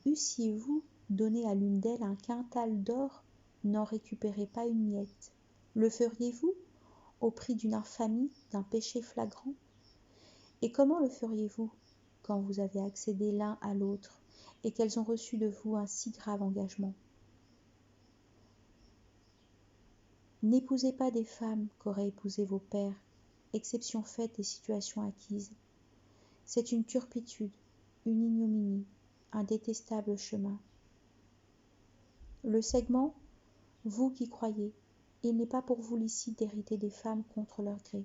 eussiez-vous donné à l'une d'elles un quintal d'or, n'en récupérez pas une miette. Le feriez-vous au prix d'une infamie, d'un péché flagrant? Et comment le feriez-vous quand vous avez accédé l'un à l'autre et qu'elles ont reçu de vous un si grave engagement? N'épousez pas des femmes qu'auraient épousées vos pères, exception faite des situations acquises. C'est une turpitude, une ignominie, un détestable chemin. Le segment « Vous qui croyez, il n'est pas pour vous licite d'hériter des femmes contre leur gré »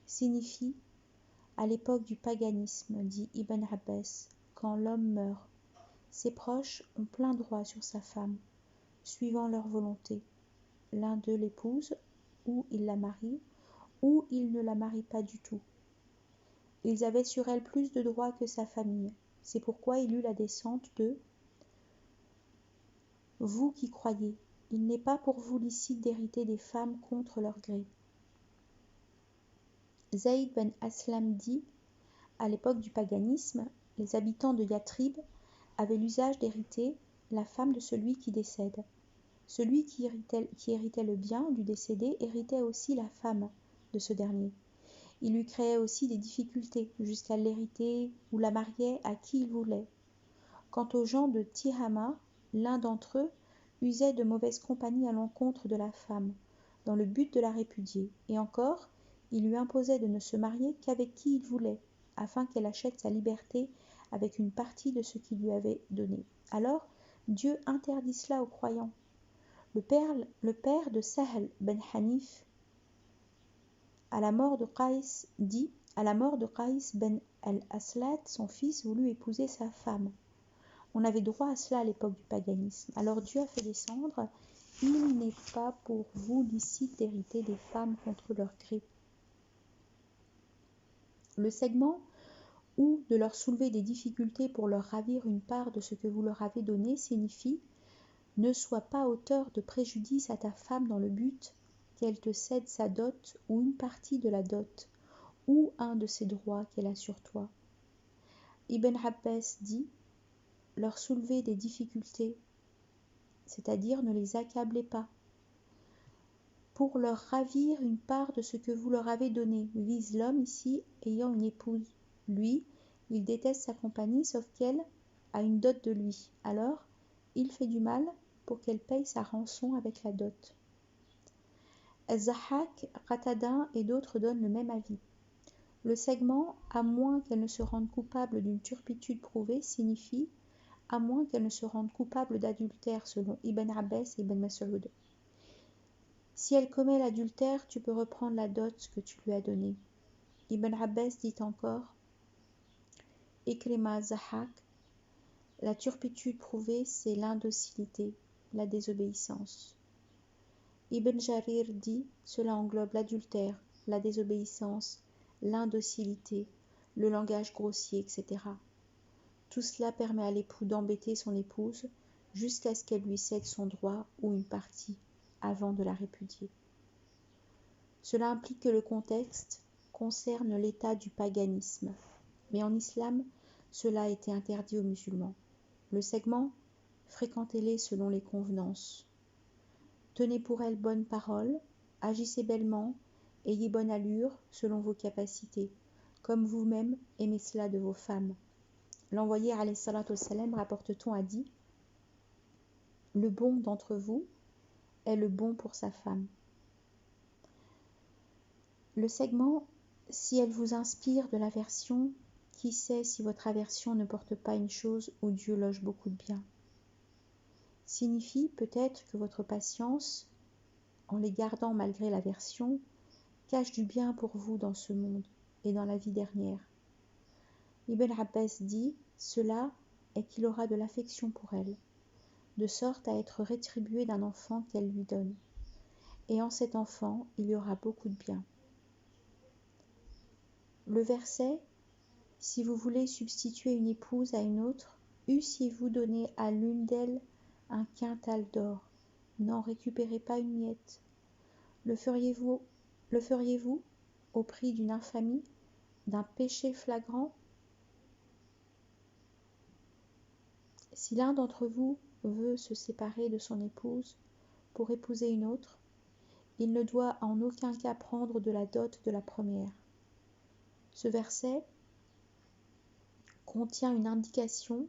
signifie « À l'époque du paganisme, dit Ibn Abbas, quand l'homme meurt, ses proches ont plein droit sur sa femme, suivant leur volonté. L'un d'eux l'épouse, ou il la marie, ou il ne la marie pas du tout. Ils avaient sur elle plus de droits que sa famille. C'est pourquoi il eut la descente de « Vous qui croyez, il n'est pas pour vous licite d'hériter des femmes contre leur gré. » Zayd ben Aslam dit « À l'époque du paganisme, les habitants de Yathrib avaient l'usage d'hériter la femme de celui qui décède. Celui qui héritait le bien du décédé héritait aussi la femme de ce dernier. Il lui créait aussi des difficultés jusqu'à l'hériter ou la mariait à qui il voulait. Quant aux gens de Tihama, l'un d'entre eux usait de mauvaise compagnie à l'encontre de la femme, dans le but de la répudier, et encore, il lui imposait de ne se marier qu'avec qui il voulait, afin qu'elle achète sa liberté avec une partie de ce qu'il lui avait donné. Alors, Dieu interdit cela aux croyants. Le père de Sahl ben Hanif, à la mort de Qais, dit « À la mort de Qais ben al-Aslat, son fils voulut épouser sa femme. On avait droit à cela à l'époque du paganisme. Alors Dieu a fait descendre « Il n'est pas pour vous licite d'hériter des femmes contre leur gré. » Le segment ou de leur soulever des difficultés pour leur ravir une part de ce que vous leur avez donné signifie « Ne sois pas auteur de préjudice à ta femme dans le but qu'elle te cède sa dot ou une partie de la dot ou un de ses droits qu'elle a sur toi. » Ibn Abbas dit « Leur soulever des difficultés, c'est-à-dire ne les accablez pas, pour leur ravir une part de ce que vous leur avez donné, vise l'homme ici ayant une épouse. Lui, il déteste sa compagnie sauf qu'elle a une dot de lui. Alors, il fait du mal pour qu'elle paye sa rançon avec la dot. Az-Zahhak, Qatada et d'autres donnent le même avis. Le segment « à moins qu'elle ne se rende coupable d'une turpitude prouvée » signifie « à moins qu'elle ne se rende coupable d'adultère » selon Ibn Abbas et Ibn Mas'ud. Si elle commet l'adultère, tu peux reprendre la dot que tu lui as donnée. Ibn Abbas dit encore Ikrima Zahak, la turpitude prouvée, c'est l'indocilité, la désobéissance. Ibn Jarir dit cela englobe l'adultère, la désobéissance, l'indocilité, le langage grossier, etc. Tout cela permet à l'époux d'embêter son épouse jusqu'à ce qu'elle lui cède son droit ou une partie avant de la répudier. Cela implique que le contexte concerne l'état du paganisme, mais en islam, cela a été interdit aux musulmans. Le segment, fréquentez-les selon les convenances. Tenez pour elles bonne parole, agissez bellement, ayez bonne allure selon vos capacités, comme vous-même aimez cela de vos femmes. L'envoyé alayhi salatu wassalam, rapporte-t-on, a dit « Le bon d'entre vous est le bon pour sa femme ». Le segment « Si elle vous inspire de l'aversion, qui sait si votre aversion ne porte pas une chose où Dieu loge beaucoup de bien ?» signifie peut-être que votre patience, en les gardant malgré l'aversion, cache du bien pour vous dans ce monde et dans la vie dernière. Ibn Abbas dit « Cela est qu'il aura de l'affection pour elle, de sorte à être rétribué d'un enfant qu'elle lui donne. Et en cet enfant, il y aura beaucoup de bien. » Le verset « Si vous voulez substituer une épouse à une autre, eussiez-vous donné à l'une d'elles un quintal d'or, n'en récupérez pas une miette. Le feriez-vous au prix d'une infamie, d'un péché flagrant? Si l'un d'entre vous veut se séparer de son épouse pour épouser une autre, il ne doit en aucun cas prendre de la dot de la première. » Ce verset contient une indication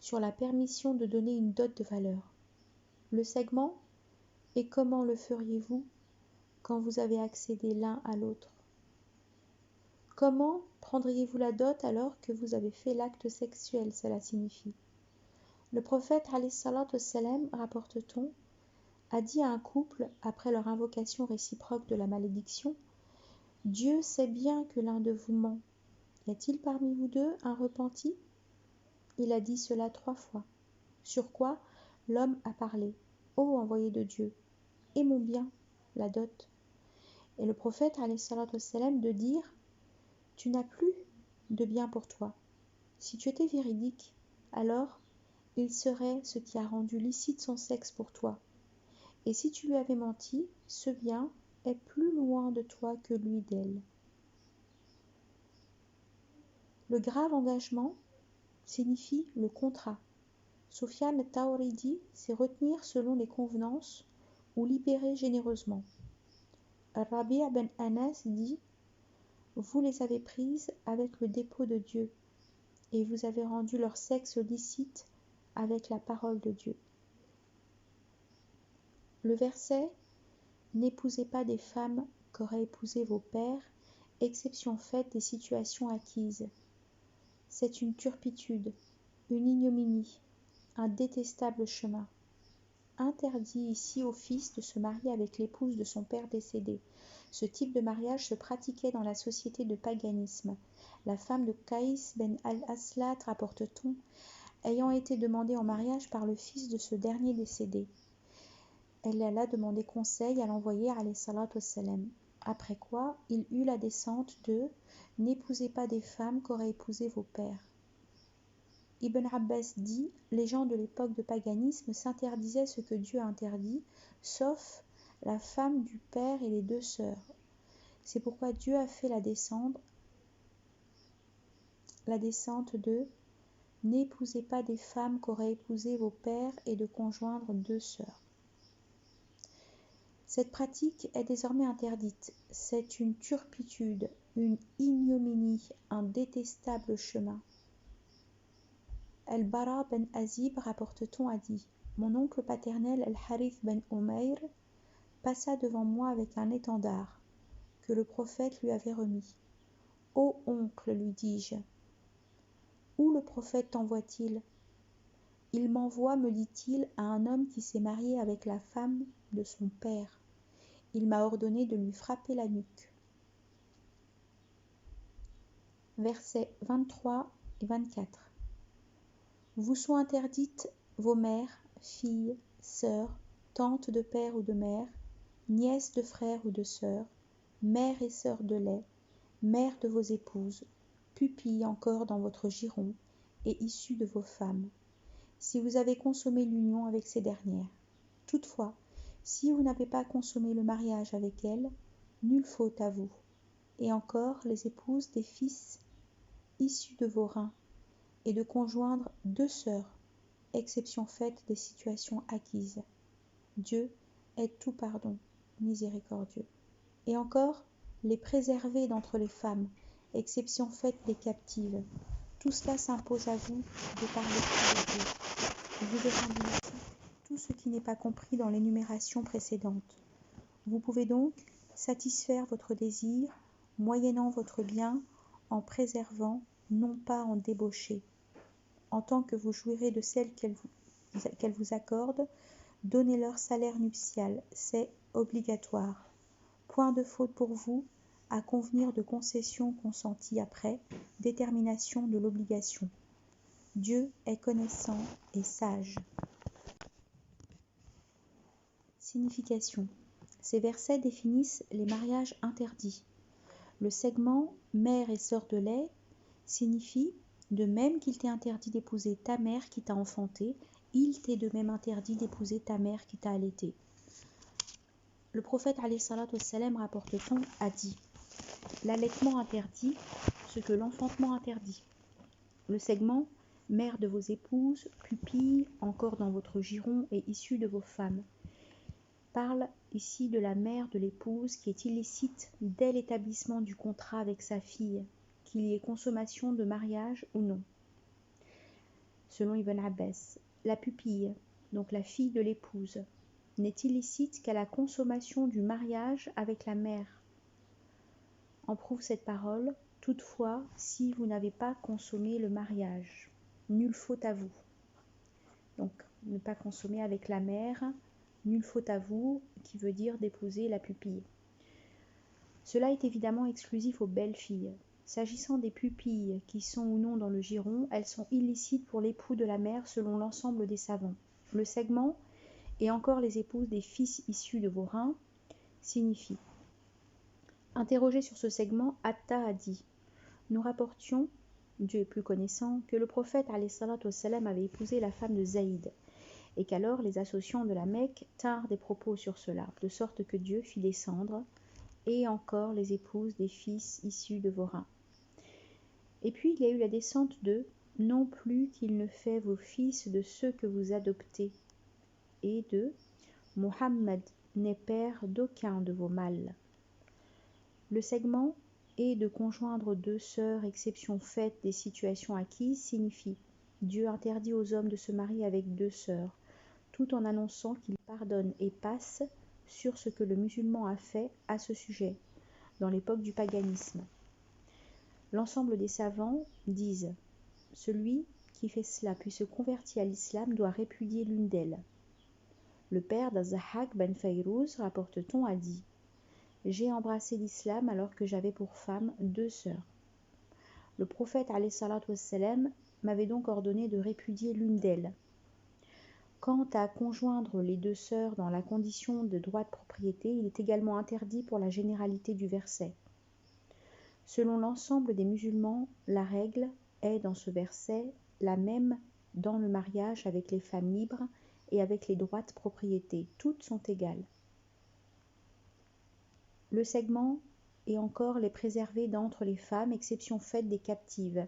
sur la permission de donner une dot de valeur. Le segment « Et comment le feriez-vous quand vous avez accédé l'un à l'autre ? Comment prendriez-vous la dot alors que vous avez fait l'acte sexuel ?» Cela signifie. Le prophète, alayhi salatu wassalam, rapporte-t-on, a dit à un couple, après leur invocation réciproque de la malédiction, « Dieu sait bien que l'un de vous ment. Y a-t-il parmi vous deux un repenti ?» Il a dit cela 3 fois. Sur quoi l'homme a parlé, « Ô envoyé de Dieu, et mon bien, la dot. » Et le prophète, alayhi salatu wassalam, de dire, « Tu n'as plus de bien pour toi. Si tu étais véridique, alors il serait ce qui a rendu licite son sexe pour toi. Et si tu lui avais menti, ce bien est plus loin de toi que lui d'elle. » Le grave engagement signifie le contrat. Soufiane Taouri dit, c'est retenir selon les convenances ou libérer généreusement. Rabi' ben Anas dit, vous les avez prises avec le dépôt de Dieu, et vous avez rendu leur sexe licite avec la parole de Dieu. Le verset « N'épousez pas des femmes qu'auraient épousées vos pères, exception faite des situations acquises. C'est une turpitude, une ignominie, un détestable chemin. Interdit ici au fils de se marier avec l'épouse de son père décédé. Ce type de mariage se pratiquait dans la société de paganisme. La femme de Qaïs ben al-Aslat, rapporte-t-on, ayant été demandée en mariage par le fils de ce dernier décédé. Elle alla demander conseil à l'envoyé alayhi salatu wassalam. Après quoi, il eut la descente de « N'épousez pas des femmes qu'auraient épousées vos pères ». Ibn Abbas dit « Les gens de l'époque de paganisme s'interdisaient ce que Dieu a interdit, sauf la femme du père et les 2 sœurs. C'est pourquoi Dieu a fait la descente de « N'épousez pas des femmes qu'auraient épousées vos pères et de conjoindre 2 sœurs ». Cette pratique est désormais interdite. C'est une turpitude, une ignominie, un détestable chemin. Al-Bara ben Azib, rapporte-t-on, a dit « Mon oncle paternel Al-Harith ben Umayr passa devant moi avec un étendard que le prophète lui avait remis. Ô oncle, lui dis-je, où le prophète t'envoie-t-il ? Il m'envoie, me dit-il, à un homme qui s'est marié avec la femme de son père. Il m'a ordonné de lui frapper la nuque. Versets 23 et 24. Vous sont interdites vos mères, filles, sœurs, tantes de père ou de mère, nièces de frère ou de sœur, mères et sœurs de lait, mères de vos épouses, pupilles encore dans votre giron, et issues de vos femmes, si vous avez consommé l'union avec ces dernières. Toutefois, si vous n'avez pas consommé le mariage avec elles, nulle faute à vous. Et encore les épouses des fils issus de vos reins, et de conjoindre 2 sœurs, exception faite des situations acquises. Dieu est tout pardon, miséricordieux. Et encore, les préserver d'entre les femmes, exception faite des captives. Tout cela s'impose à vous de par l'Esprit de Dieu. Il vous est rendu ici tout ce qui n'est pas compris dans l'énumération précédente. Vous pouvez donc satisfaire votre désir, moyennant votre bien, en préservant, non pas en débauché. En tant que vous jouirez de celles qu'elle vous accorde, donnez leur salaire nuptial, c'est obligatoire. Point de faute pour vous, à convenir de concessions consenties après, détermination de l'obligation. Dieu est connaissant et sage. Signification. Ces versets définissent les mariages interdits. Le segment « mère et sœur de lait » signifie « de même qu'il t'est interdit d'épouser ta mère qui t'a enfanté, il t'est de même interdit d'épouser ta mère qui t'a allaité. » Le prophète rapporte-t-on a dit « L'allaitement interdit ce que l'enfantement interdit. Le segment « mère de vos épouses, pupilles, encore dans votre giron et issues de vos femmes » parle ici de la mère de l'épouse qui est illicite dès l'établissement du contrat avec sa fille, qu'il y ait consommation de mariage ou non. Selon Ibn Abbas, la pupille, donc la fille de l'épouse, n'est illicite qu'à la consommation du mariage avec la mère. En prouve cette parole, toutefois, si vous n'avez pas consommé le mariage, nulle faute à vous. Donc, ne pas consommer avec la mère, nulle faute à vous, qui veut dire d'épouser la pupille. Cela est évidemment exclusif aux belles filles. S'agissant des pupilles qui sont ou non dans le giron, elles sont illicites pour l'époux de la mère selon l'ensemble des savants. Le segment et encore les épouses des fils issus de vos reins signifie. Interrogé sur ce segment, Atta a dit « Nous rapportions, Dieu est plus connaissant, que le prophète avait épousé la femme de Zaïd, et qu'alors les associants de la Mecque tinrent des propos sur cela, de sorte que Dieu fit descendre, et encore les épouses des fils issus de vos reins. Et puis il y a eu la descente de « non plus qu'il ne fait vos fils de ceux que vous adoptez », et de « Mohammed n'est père d'aucun de vos mâles ». Le segment « et de conjoindre 2 sœurs, exception faite des situations acquises » signifie « Dieu interdit aux hommes de se marier avec 2 sœurs », tout en annonçant qu'il pardonne et passe sur ce que le musulman a fait à ce sujet, dans l'époque du paganisme. L'ensemble des savants disent « Celui qui fait cela puis se convertit à l'islam doit répudier l'une d'elles. » Le père d'Azahak ben Fayrouz, rapporte-t-on, a dit « J'ai embrassé l'islam alors que j'avais pour femme 2 sœurs. Le prophète m'avait donc ordonné de répudier l'une d'elles. Quant à conjoindre les 2 sœurs dans la condition de droit de propriété, il est également interdit pour la généralité du verset. Selon l'ensemble des musulmans, la règle est dans ce verset la même dans le mariage avec les femmes libres et avec les droits de propriété. Toutes sont égales. Le segment et encore les préserver d'entre les femmes, exception faite des captives,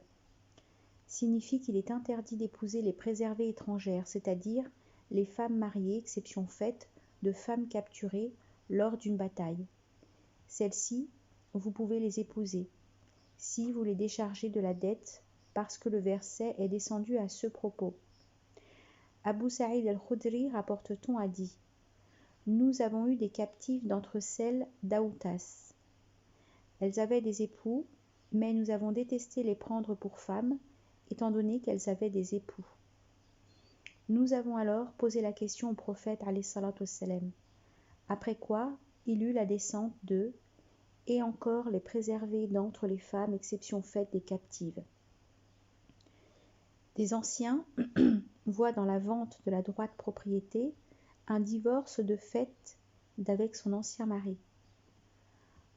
signifie qu'il est interdit d'épouser les préservées étrangères, c'est-à-dire les femmes mariées, exception faite de femmes capturées lors d'une bataille. Celles-ci, vous pouvez les épouser, si vous les déchargez de la dette, parce que le verset est descendu à ce propos. Abu Saïd al-Khudri, rapporte-t-on, a dit « Nous avons eu des captives d'entre celles d'Aoutas. Elles avaient des époux, mais nous avons détesté les prendre pour femmes, étant donné qu'elles avaient des époux. Nous avons alors posé la question au prophète alayhi salatu wassalam, après quoi il eut la descente de « et encore les préserver d'entre les femmes, exception faite des captives ». Des anciens voient dans la vente de la droite propriété un divorce de fait d'avec son ancien mari.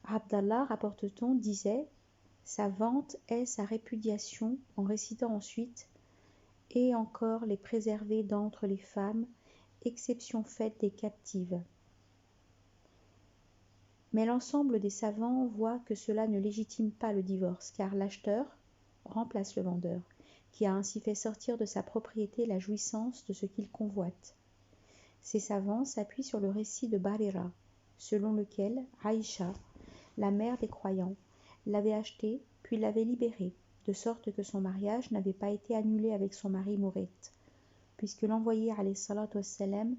Abdallah, rapporte-t-on, disait « Sa vente est sa répudiation » en récitant ensuite « et encore les préserver d'entre les femmes, exception faite des captives ». Mais l'ensemble des savants voient que cela ne légitime pas le divorce, car l'acheteur remplace le vendeur, qui a ainsi fait sortir de sa propriété la jouissance de ce qu'il convoite. Ces savants s'appuient sur le récit de Barira, selon lequel Aïcha, la mère des croyants, l'avait acheté puis l'avait libéré, de sorte que son mariage n'avait pas été annulé avec son mari Mourette, puisque l'envoyé alayhi salatu wassalam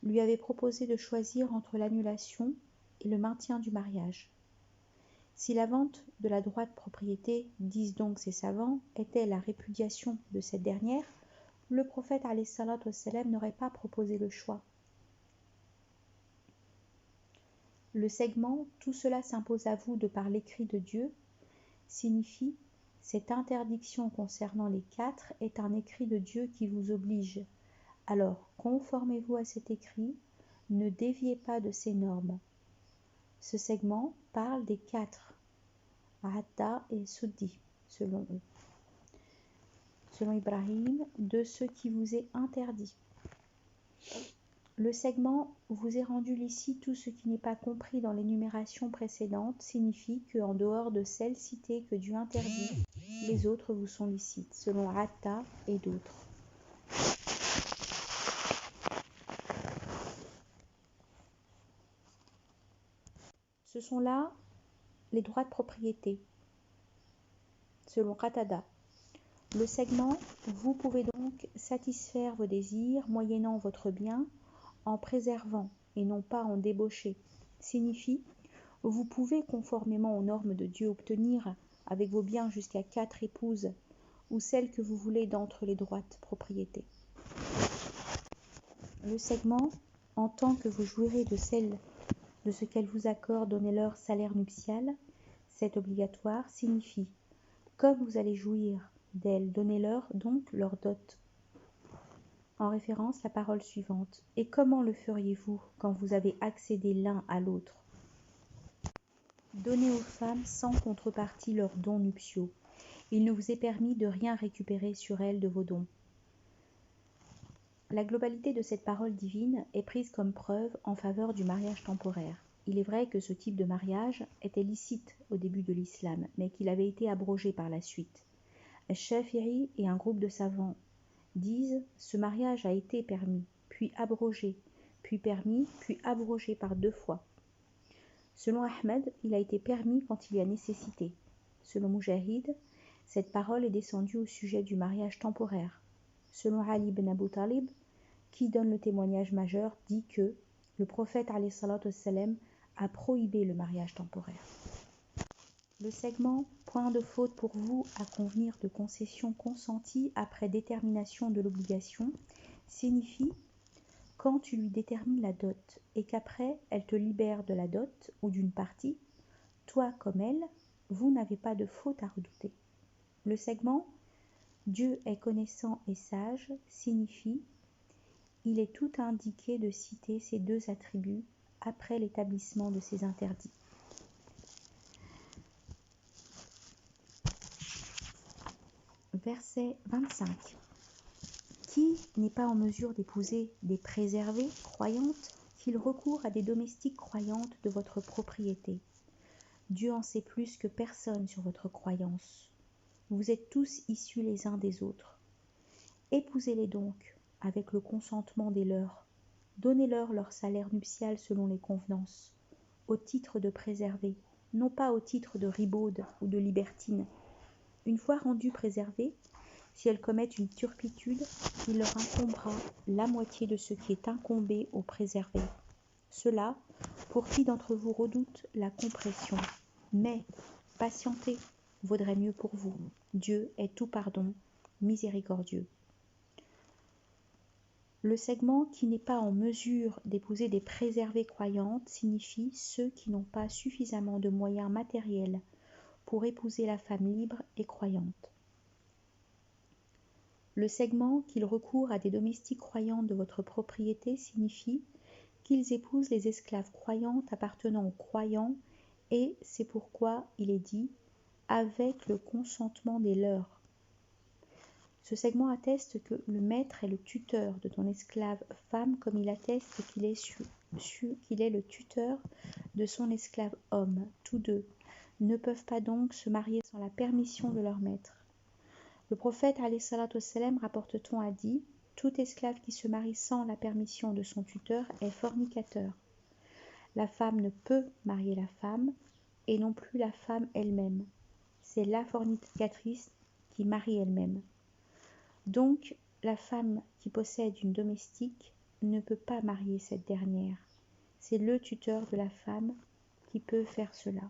lui avait proposé de choisir entre l'annulation et le maintien du mariage. Si la vente de la droite propriété, disent donc ces savants, était la répudiation de cette dernière, le prophète alayhi salatu wassalam n'aurait pas proposé le choix. Le segment « Tout cela s'impose à vous de par l'écrit de Dieu » signifie « Cette interdiction concernant les quatre est un écrit de Dieu qui vous oblige. Alors conformez-vous à cet écrit, ne déviez pas de ces normes. » Ce segment parle des quatre, Atta et Soudi, selon eux. Selon Ibrahim, de ce qui vous est interdit. Le segment « Vous est rendu licite tout ce qui n'est pas compris dans l'énumération précédente » signifie qu'en dehors de celles citées que Dieu interdit, les autres vous sont licites, selon Atta et d'autres. Ce sont là les droits de propriété, selon Qatada. Le segment « Vous pouvez donc satisfaire vos désirs moyennant votre bien en préservant et non pas en débaucher » signifie « Vous pouvez conformément aux normes de Dieu obtenir avec vos biens jusqu'à 4 épouses ou celles que vous voulez d'entre les droites propriétés. » Le segment « En tant que vous jouirez de ce qu'elle vous accorde, donnez-leur salaire nuptial » c'est obligatoire signifie « Comme vous allez jouir d'elles, donnez-leur donc leur dot. » En référence, la parole suivante. Et comment le feriez-vous quand vous avez accédé l'un à l'autre? Donnez aux femmes sans contrepartie leurs dons nuptiaux. Il ne vous est permis de rien récupérer sur elles de vos dons. La globalité de cette parole divine est prise comme preuve en faveur du mariage temporaire. Il est vrai que ce type de mariage était licite au début de l'islam, mais qu'il avait été abrogé par la suite. Shafi'i et un groupe de savants disent « Ce mariage a été permis, puis abrogé, puis permis, puis abrogé par 2 fois. » Selon Ahmed, il a été permis quand il y a nécessité. Selon Mujahid, cette parole est descendue au sujet du mariage temporaire. Selon Ali ibn Abu Talib, qui donne le témoignage majeur, dit que le prophète alayhi salatu wassalam a prohibé le mariage temporaire. Le segment « Point de faute pour vous à convenir de concessions consenties après détermination de l'obligation » signifie quand tu lui détermines la dot et qu'après elle te libère de la dot ou d'une partie, toi comme elle, vous n'avez pas de faute à redouter. Le segment « Dieu est connaissant et sage » signifie il est tout indiqué de citer ces 2 attributs après l'établissement de ces interdits. Verset 25. Qui n'est pas en mesure d'épouser des préservées croyantes qu'il recourt à des domestiques croyantes de votre propriété? Dieu en sait plus que personne sur votre croyance. Vous êtes tous issus les uns des autres. Épousez-les donc avec le consentement des leurs. Donnez-leur leur salaire nuptial selon les convenances, au titre de préservées, non pas au titre de ribaude ou de libertine. Une fois rendues préservées, si elles commettent une turpitude, il leur incombera la moitié de ce qui est incombé aux préservés. Cela, pour qui d'entre vous redoute la compression. Mais patientez, vaudrait mieux pour vous. Dieu est tout pardon, miséricordieux. Le segment qui n'est pas en mesure d'épouser des préservées croyantes signifie ceux qui n'ont pas suffisamment de moyens matériels pour épouser la femme libre et croyante. Le segment qu'ils recourent à des domestiques croyantes de votre propriété signifie qu'ils épousent les esclaves croyantes appartenant aux croyants et c'est pourquoi il est dit « avec le consentement des leurs ». Ce segment atteste que le maître est le tuteur de ton esclave femme comme il atteste qu'il est le tuteur de son esclave homme. Tous deux ne peuvent pas donc se marier sans la permission de leur maître. Le prophète alayhi salatu wassalam, rapporte-t-on, a dit « Tout esclave qui se marie sans la permission de son tuteur est fornicateur. La femme ne peut marier la femme et non plus la femme elle-même. C'est la fornicatrice qui marie elle-même. » Donc, la femme qui possède une domestique ne peut pas marier cette dernière. C'est le tuteur de la femme qui peut faire cela.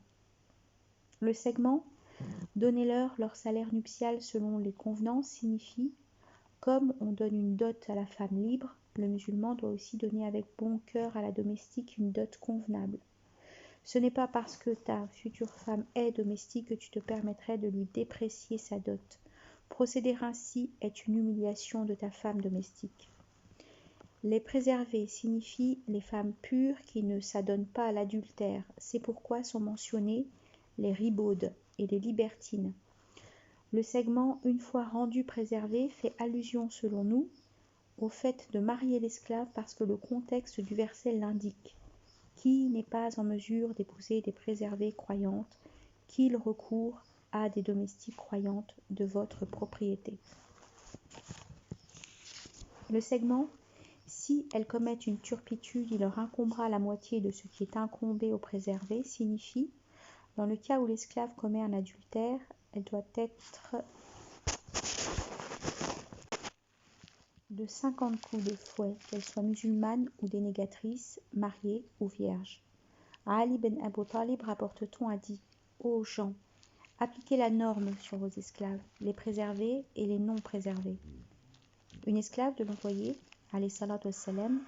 Le segment « Donnez-leur leur salaire nuptial selon les convenances » signifie « Comme on donne une dot à la femme libre, le musulman doit aussi donner avec bon cœur à la domestique une dot convenable. Ce n'est pas parce que ta future femme est domestique que tu te permettrais de lui déprécier sa dot. Procéder ainsi est une humiliation de ta femme domestique. Les préservées signifient les femmes pures qui ne s'adonnent pas à l'adultère. C'est pourquoi sont mentionnées les ribaudes et les libertines. Le segment, une fois rendu préservé, fait allusion, selon nous, au fait de marier l'esclave parce que le contexte du verset l'indique. Qui n'est pas en mesure d'épouser des préservées croyantes, qu'il recourt à des domestiques croyantes de votre propriété. Le segment, si elles commettent une turpitude, il leur incombera la moitié de ce qui est incombé aux préservés, signifie, dans le cas où l'esclave commet un adultère, elle doit être de 50 coups de fouet, qu'elle soit musulmane ou dénégatrice, mariée ou vierge. Ali ben Abu Talib, rapporte-t-on, a dit « Ô gens, appliquez la norme sur vos esclaves, les préservés et les non préservés. » Une esclave de l'envoyé, alayhi salatu wassalam,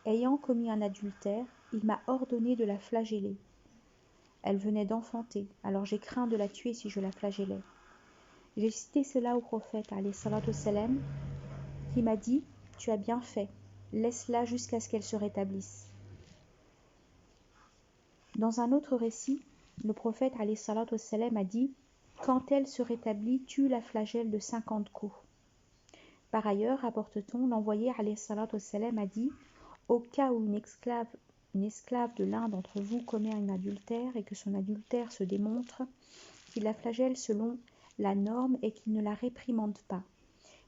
ayant commis un adultère, il m'a ordonné de la flageller. Elle venait d'enfanter, alors j'ai craint de la tuer si je la flagellais. J'ai cité cela au prophète, alayhi salatu wassalam, qui m'a dit « Tu as bien fait, laisse-la jusqu'à ce qu'elle se rétablisse. » Dans un autre récit, le prophète alayhi salatu wassalam a dit « Quand elle se rétablit, tue la flagelle de 50 coups. » Par ailleurs, rapporte-t-on, l'envoyé alayhi salatu wassalam a dit « Au cas où une esclave de l'un d'entre vous commet un adultère et que son adultère se démontre, qu'il la flagelle selon la norme et qu'il ne la réprimande pas.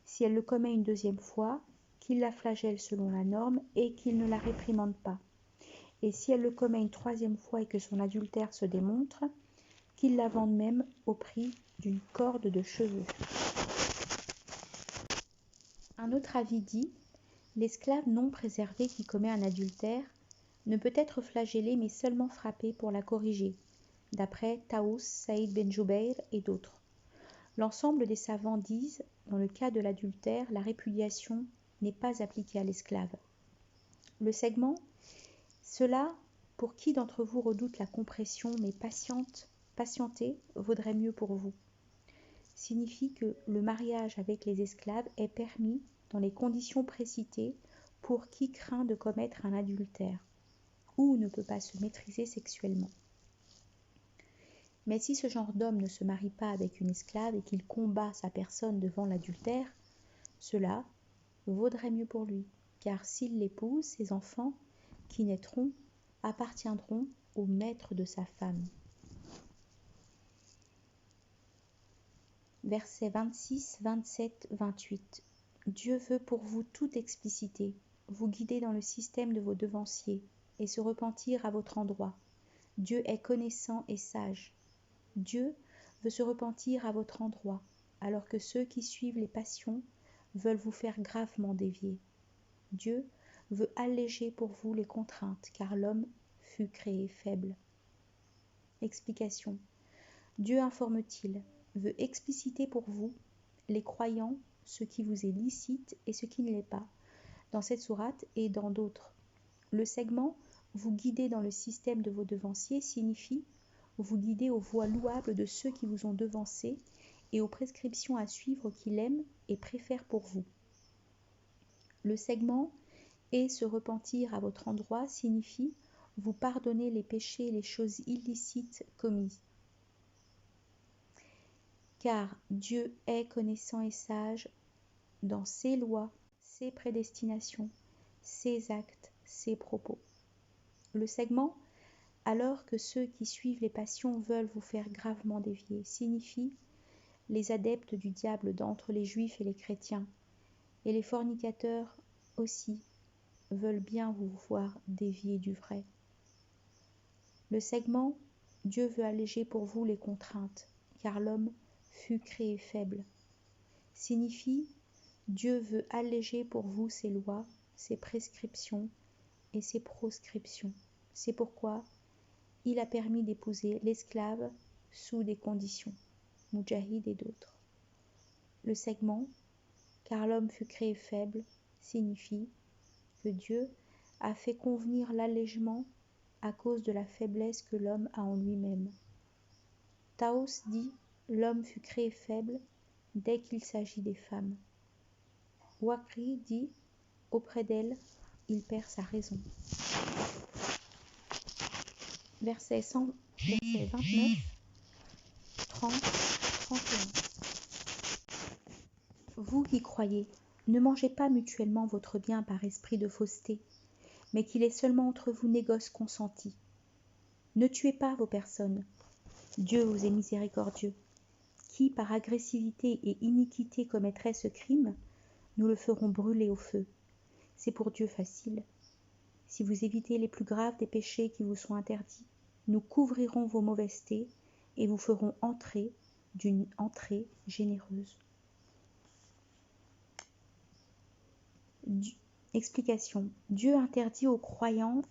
Si elle le commet une deuxième fois, qu'il la flagelle selon la norme et qu'il ne la réprimande pas. Et si elle le commet une troisième fois et que son adultère se démontre, qu'il la vende même au prix d'une corde de cheveux. » Un autre avis dit « L'esclave non préservé qui commet un adultère ne peut être flagellé mais seulement frappé pour la corriger, d'après Taous, Saïd ben Jubayr et d'autres. L'ensemble des savants disent, dans le cas de l'adultère, la répudiation n'est pas appliquée à l'esclave. Le segment, cela, pour qui d'entre vous redoute la compression, mais patienter vaudrait mieux pour vous, signifie que le mariage avec les esclaves est permis dans les conditions précitées pour qui craint de commettre un adultère ou ne peut pas se maîtriser sexuellement. Mais si ce genre d'homme ne se marie pas avec une esclave et qu'il combat sa personne devant l'adultère, cela vaudrait mieux pour lui, car s'il l'épouse, ses enfants, qui naîtront, appartiendront au maître de sa femme. Versets 26, 27, 28. Dieu veut pour vous toute explicité, vous guider dans le système de vos devanciers et se repentir à votre endroit. Dieu est connaissant et sage. Dieu veut se repentir à votre endroit, alors que ceux qui suivent les passions veulent vous faire gravement dévier. Dieu veut alléger pour vous les contraintes, car l'homme fut créé faible. Explication. Dieu informe-t-il, veut expliciter pour vous, les croyants, ce qui vous est licite et ce qui ne l'est pas, dans cette sourate et dans d'autres. Le segment « vous guider dans le système de vos devanciers » signifie « vous guider aux voies louables de ceux qui vous ont devancés et aux prescriptions à suivre qu'il aime et préfère pour vous ». Le segment « et se repentir à votre endroit » signifie « vous pardonner les péchés et les choses illicites commises ». Car Dieu est connaissant et sage dans ses lois, ses prédestinations, ses actes, ses propos. Le segment « alors que ceux qui suivent les passions veulent vous faire gravement dévier » signifie les adeptes du diable d'entre les juifs et les chrétiens, et les fornicateurs aussi veulent bien vous voir dévier du vrai. Le segment « Dieu veut alléger pour vous les contraintes, car l'homme fut créé faible » signifie Dieu veut alléger pour vous ses lois, ses prescriptions et ses proscriptions. C'est pourquoi il a permis d'épouser l'esclave sous des conditions, Moudjahid et d'autres. Le segment « car l'homme fut créé faible » signifie que Dieu a fait convenir l'allègement à cause de la faiblesse que l'homme a en lui-même. Taos dit « l'homme fut créé faible dès qu'il s'agit des femmes ». Waqri dit « auprès d'elle, il perd sa raison ». Versets 29, 30, 31. Vous qui croyez, ne mangez pas mutuellement votre bien par esprit de fausseté, mais qu'il est seulement entre vous négoce consenti. Ne tuez pas vos personnes. Dieu vous est miséricordieux. Qui, par agressivité et iniquité, commettrait ce crime, nous le ferons brûler au feu. C'est pour Dieu facile. Si vous évitez les plus graves des péchés qui vous sont interdits, nous couvrirons vos mauvaisetés et vous ferons entrer d'une entrée généreuse. Explication. Dieu interdit aux croyants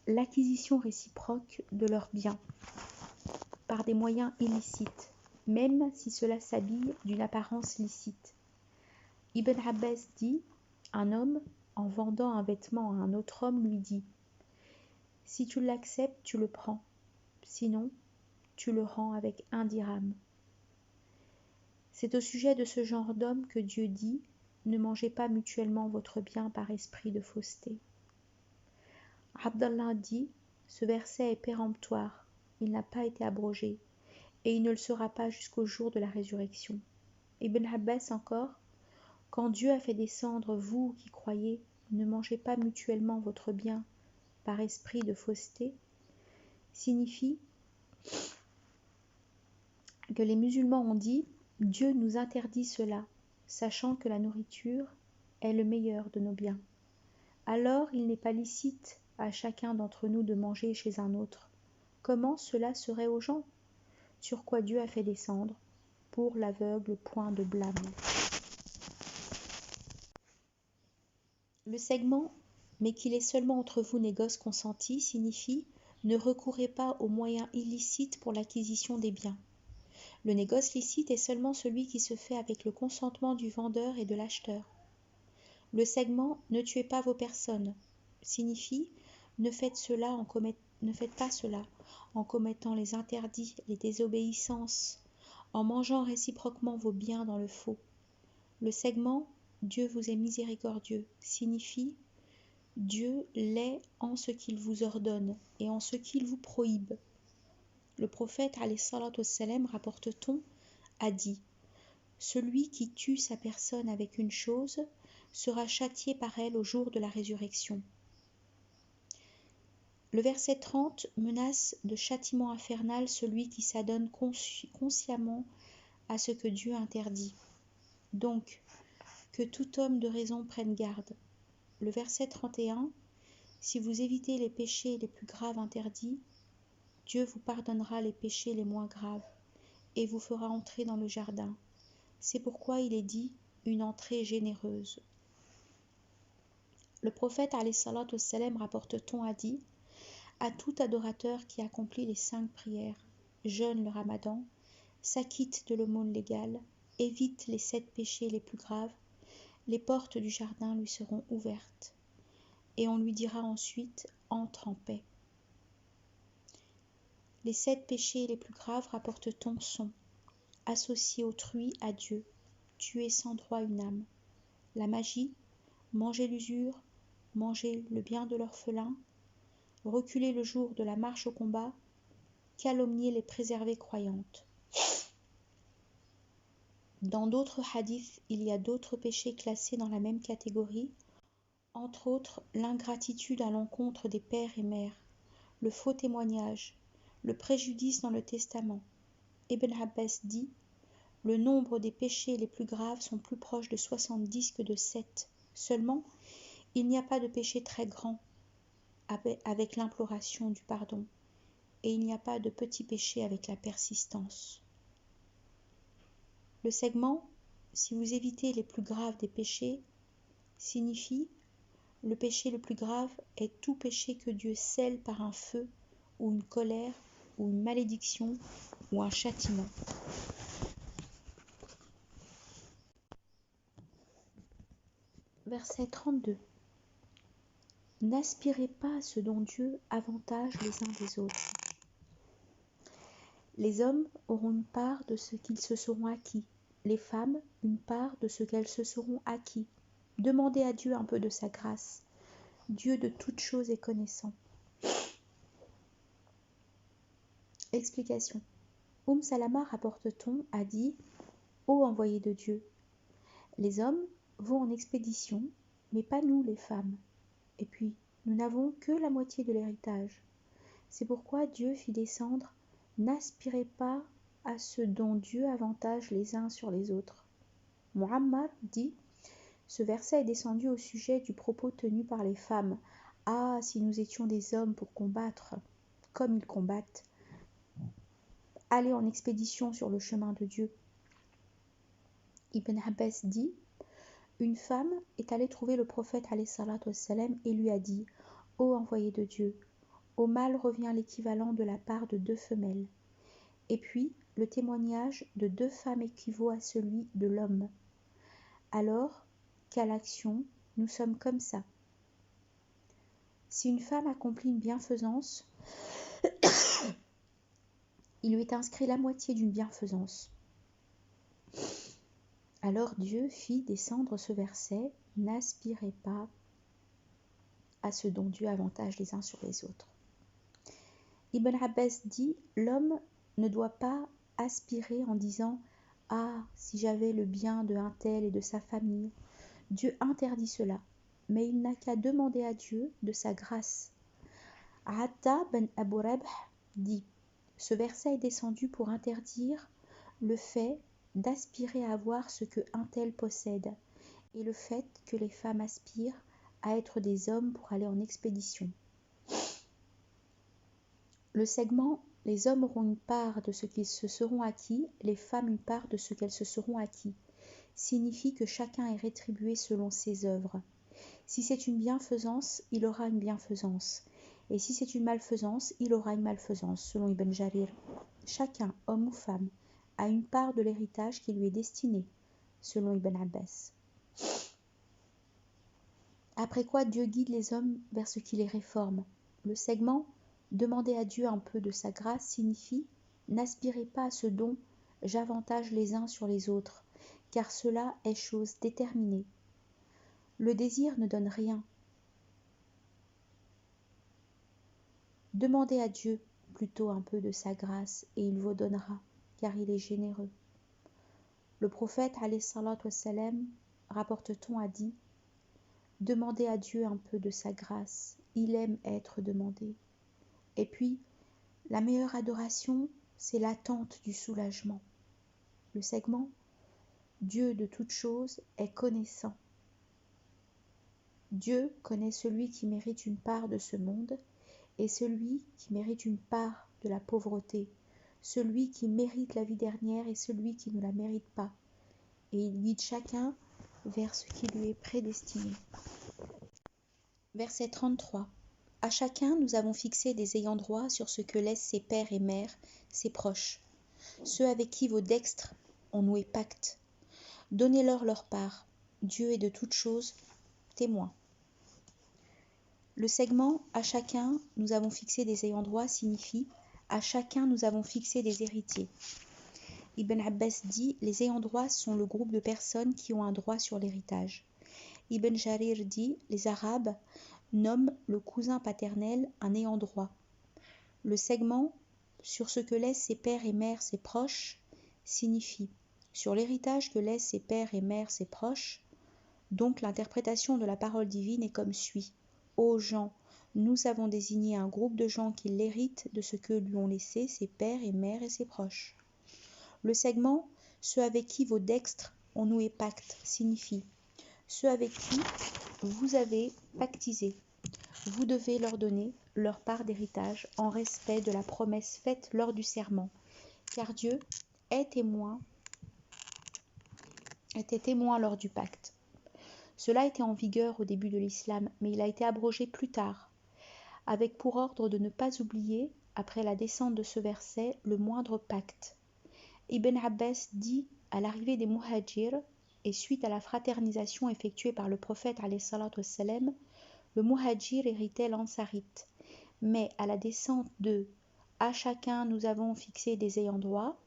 l'acquisition réciproque de leurs biens par des moyens illicites, même si cela s'habille d'une apparence licite. Ibn Abbas dit, un homme, en vendant un vêtement à un autre homme, lui dit « Si tu l'acceptes, tu le prends, sinon tu le rends avec 1 dirham. » C'est au sujet de ce genre d'homme que Dieu dit « Ne mangez pas mutuellement votre bien par esprit de fausseté. » Abdallah dit « Ce verset est péremptoire, il n'a pas été abrogé, et il ne le sera pas jusqu'au jour de la résurrection. » Ibn Abbas encore « Quand Dieu a fait descendre, vous qui croyez, ne mangez pas mutuellement votre bien par esprit de fausseté » signifie que les musulmans ont dit « Dieu nous interdit cela, sachant que la nourriture est le meilleur de nos biens. Alors il n'est pas licite à chacun d'entre nous de manger chez un autre. Comment cela serait aux gens ? Sur quoi Dieu a fait descendre, pour l'aveugle point de blâme. » Le segment « mais qu'il est seulement entre vous négoce consenti » signifie « ne recourez pas aux moyens illicites pour l'acquisition des biens. » Le négoce licite est seulement celui qui se fait avec le consentement du vendeur et de l'acheteur. Le segment « ne tuez pas vos personnes » signifie « ne faites pas cela en commettant les interdits, les désobéissances, en mangeant réciproquement vos biens dans le faux. » Le segment « Dieu vous est miséricordieux » signifie « Dieu l'est en ce qu'il vous ordonne et en ce qu'il vous prohibe. » Le prophète alayhi salatu wassalam, rapporte-t-on, a dit « Celui qui tue sa personne avec une chose sera châtié par elle au jour de la résurrection. » Le verset 30 menace de châtiment infernal celui qui s'adonne consciemment à ce que Dieu interdit. Donc, que tout homme de raison prenne garde. Le verset 31 « Si vous évitez les péchés les plus graves interdits, Dieu vous pardonnera les péchés les moins graves et vous fera entrer dans le jardin. C'est pourquoi il est dit une entrée généreuse. » Le prophète alayhi salatu wassalam, rapporte-t-on, a dit « À tout adorateur qui accomplit les 5 prières, jeûne le ramadan, s'acquitte de l'aumône légale, évite les 7 péchés les plus graves, les portes du jardin lui seront ouvertes, et on lui dira ensuite « Entre en paix ». Les 7 péchés les plus graves, rapporte-t-on, sont associer autrui à Dieu, tuer sans droit une âme, la magie, manger l'usure, manger le bien de l'orphelin, reculer le jour de la marche au combat, calomnier les préservées croyantes. Dans d'autres hadiths, il y a d'autres péchés classés dans la même catégorie, entre autres l'ingratitude à l'encontre des pères et mères, le faux témoignage, le préjudice dans le testament. Ibn Abbas dit « Le nombre des péchés les plus graves sont plus proches de 70 que de 7. Seulement, il n'y a pas de péché très grand avec l'imploration du pardon, et il n'y a pas de petit péché avec la persistance. » Le segment « Si vous évitez les plus graves des péchés » signifie « Le péché le plus grave est tout péché que Dieu scelle par un feu ou une colère ou une malédiction ou un châtiment. » Verset 32. N'aspirez pas à ce dont Dieu avantage les uns des autres. Les hommes auront une part de ce qu'ils se seront acquis, les femmes une part de ce qu'elles se seront acquis. Demandez à Dieu un peu de sa grâce. Dieu de toutes choses est connaissant. Explication. Salama, rapporte-t-on, a dit « Ô envoyé de Dieu, les hommes vont en expédition, mais pas nous les femmes. Et puis, nous n'avons que la moitié de l'héritage. C'est pourquoi Dieu fit descendre « N'aspirez pas à ce dont Dieu avantage les uns sur les autres. » Muhammad dit « Ce verset est descendu au sujet du propos tenu par les femmes. Ah, si nous étions des hommes pour combattre, comme ils combattent. Aller en expédition sur le chemin de Dieu. » Ibn Abbas dit « Une femme est allée trouver le prophète ﷺ et lui a dit « Ô envoyé de Dieu, au mâle revient l'équivalent de la part de 2 femelles. Et puis, le témoignage de 2 femmes équivaut à celui de l'homme. Alors, qu'à l'action, nous sommes comme ça. Si une femme accomplit une bienfaisance, il lui est inscrit la moitié d'une bienfaisance. » Alors Dieu fit descendre ce verset « N'aspirez pas à ce dont Dieu avantage les uns sur les autres. » Ibn Abbas dit « L'homme ne doit pas aspirer en disant « Ah, si j'avais le bien de un tel et de sa famille. » Dieu interdit cela, mais il n'a qu'à demander à Dieu de sa grâce. Atta ben Abu Rabh dit « Ce verset est descendu pour interdire le fait d'aspirer à avoir ce que un tel possède, et le fait que les femmes aspirent à être des hommes pour aller en expédition. » Le segment « Les hommes auront une part de ce qu'ils se seront acquis, les femmes une part de ce qu'elles se seront acquis » signifie que chacun est rétribué selon ses œuvres. Si c'est une bienfaisance, il aura une bienfaisance, et si c'est une malfaisance, il aura une malfaisance, selon Ibn Jarir. Chacun, homme ou femme, a une part de l'héritage qui lui est destiné, selon Ibn Abbas. Après quoi Dieu guide les hommes vers ce qui les réforme. Le segment « Demander à Dieu un peu de sa grâce » signifie « N'aspirez pas à ce dont j'avantage les uns sur les autres, car cela est chose déterminée. Le désir ne donne rien. Demandez à Dieu plutôt un peu de sa grâce et il vous donnera, car il est généreux. » Le prophète, alayhi salatu wassalam, rapporte-t-on, a dit « Demandez à Dieu un peu de sa grâce, il aime être demandé. » Et puis, la meilleure adoration, c'est l'attente du soulagement. Le segment « Dieu de toutes choses est connaissant. » Dieu connaît celui qui mérite une part de ce monde et celui qui mérite une part de la pauvreté, celui qui mérite la vie dernière et celui qui ne la mérite pas. Et il guide chacun vers ce qui lui est prédestiné. Verset 33. À chacun, nous avons fixé des ayants droit sur ce que laissent ses pères et mères, ses proches. ceux avec qui vos dextres ont noué pacte. Donnez-leur leur part. Dieu est de toutes choses témoin. Le segment « à chacun, nous avons fixé des ayants droit » signifie « à chacun, nous avons fixé des héritiers ». Ibn Abbas dit « les ayants droit sont le groupe de personnes qui ont un droit sur l'héritage ». Ibn Jarir dit « les Arabes nomment le cousin paternel un ayant droit ». Le segment « sur ce que laissent ses pères et mères ses proches » signifie « sur l'héritage que laissent ses pères et mères ses proches ». Donc l'interprétation de la parole divine est comme suit. Ô gens, nous avons désigné un groupe de gens qui l'héritent de ce que lui ont laissé ses pères et mères et ses proches. Le segment « ceux avec qui vos dextres ont noué pacte » signifie « ceux avec qui vous avez pactisé. Vous devez leur donner leur part d'héritage en respect de la promesse faite lors du serment, car Dieu était témoin lors du pacte. Cela était en vigueur au début de l'islam, mais il a été abrogé plus tard, avec pour ordre de ne pas oublier, après la descente de ce verset, le moindre pacte. Ibn Abbas dit à l'arrivée des Muhajirs, et suite à la fraternisation effectuée par le prophète ﷺ, le Muhajir héritait l'Ansarite. Mais à la descente de « à chacun nous avons fixé des ayants droit »,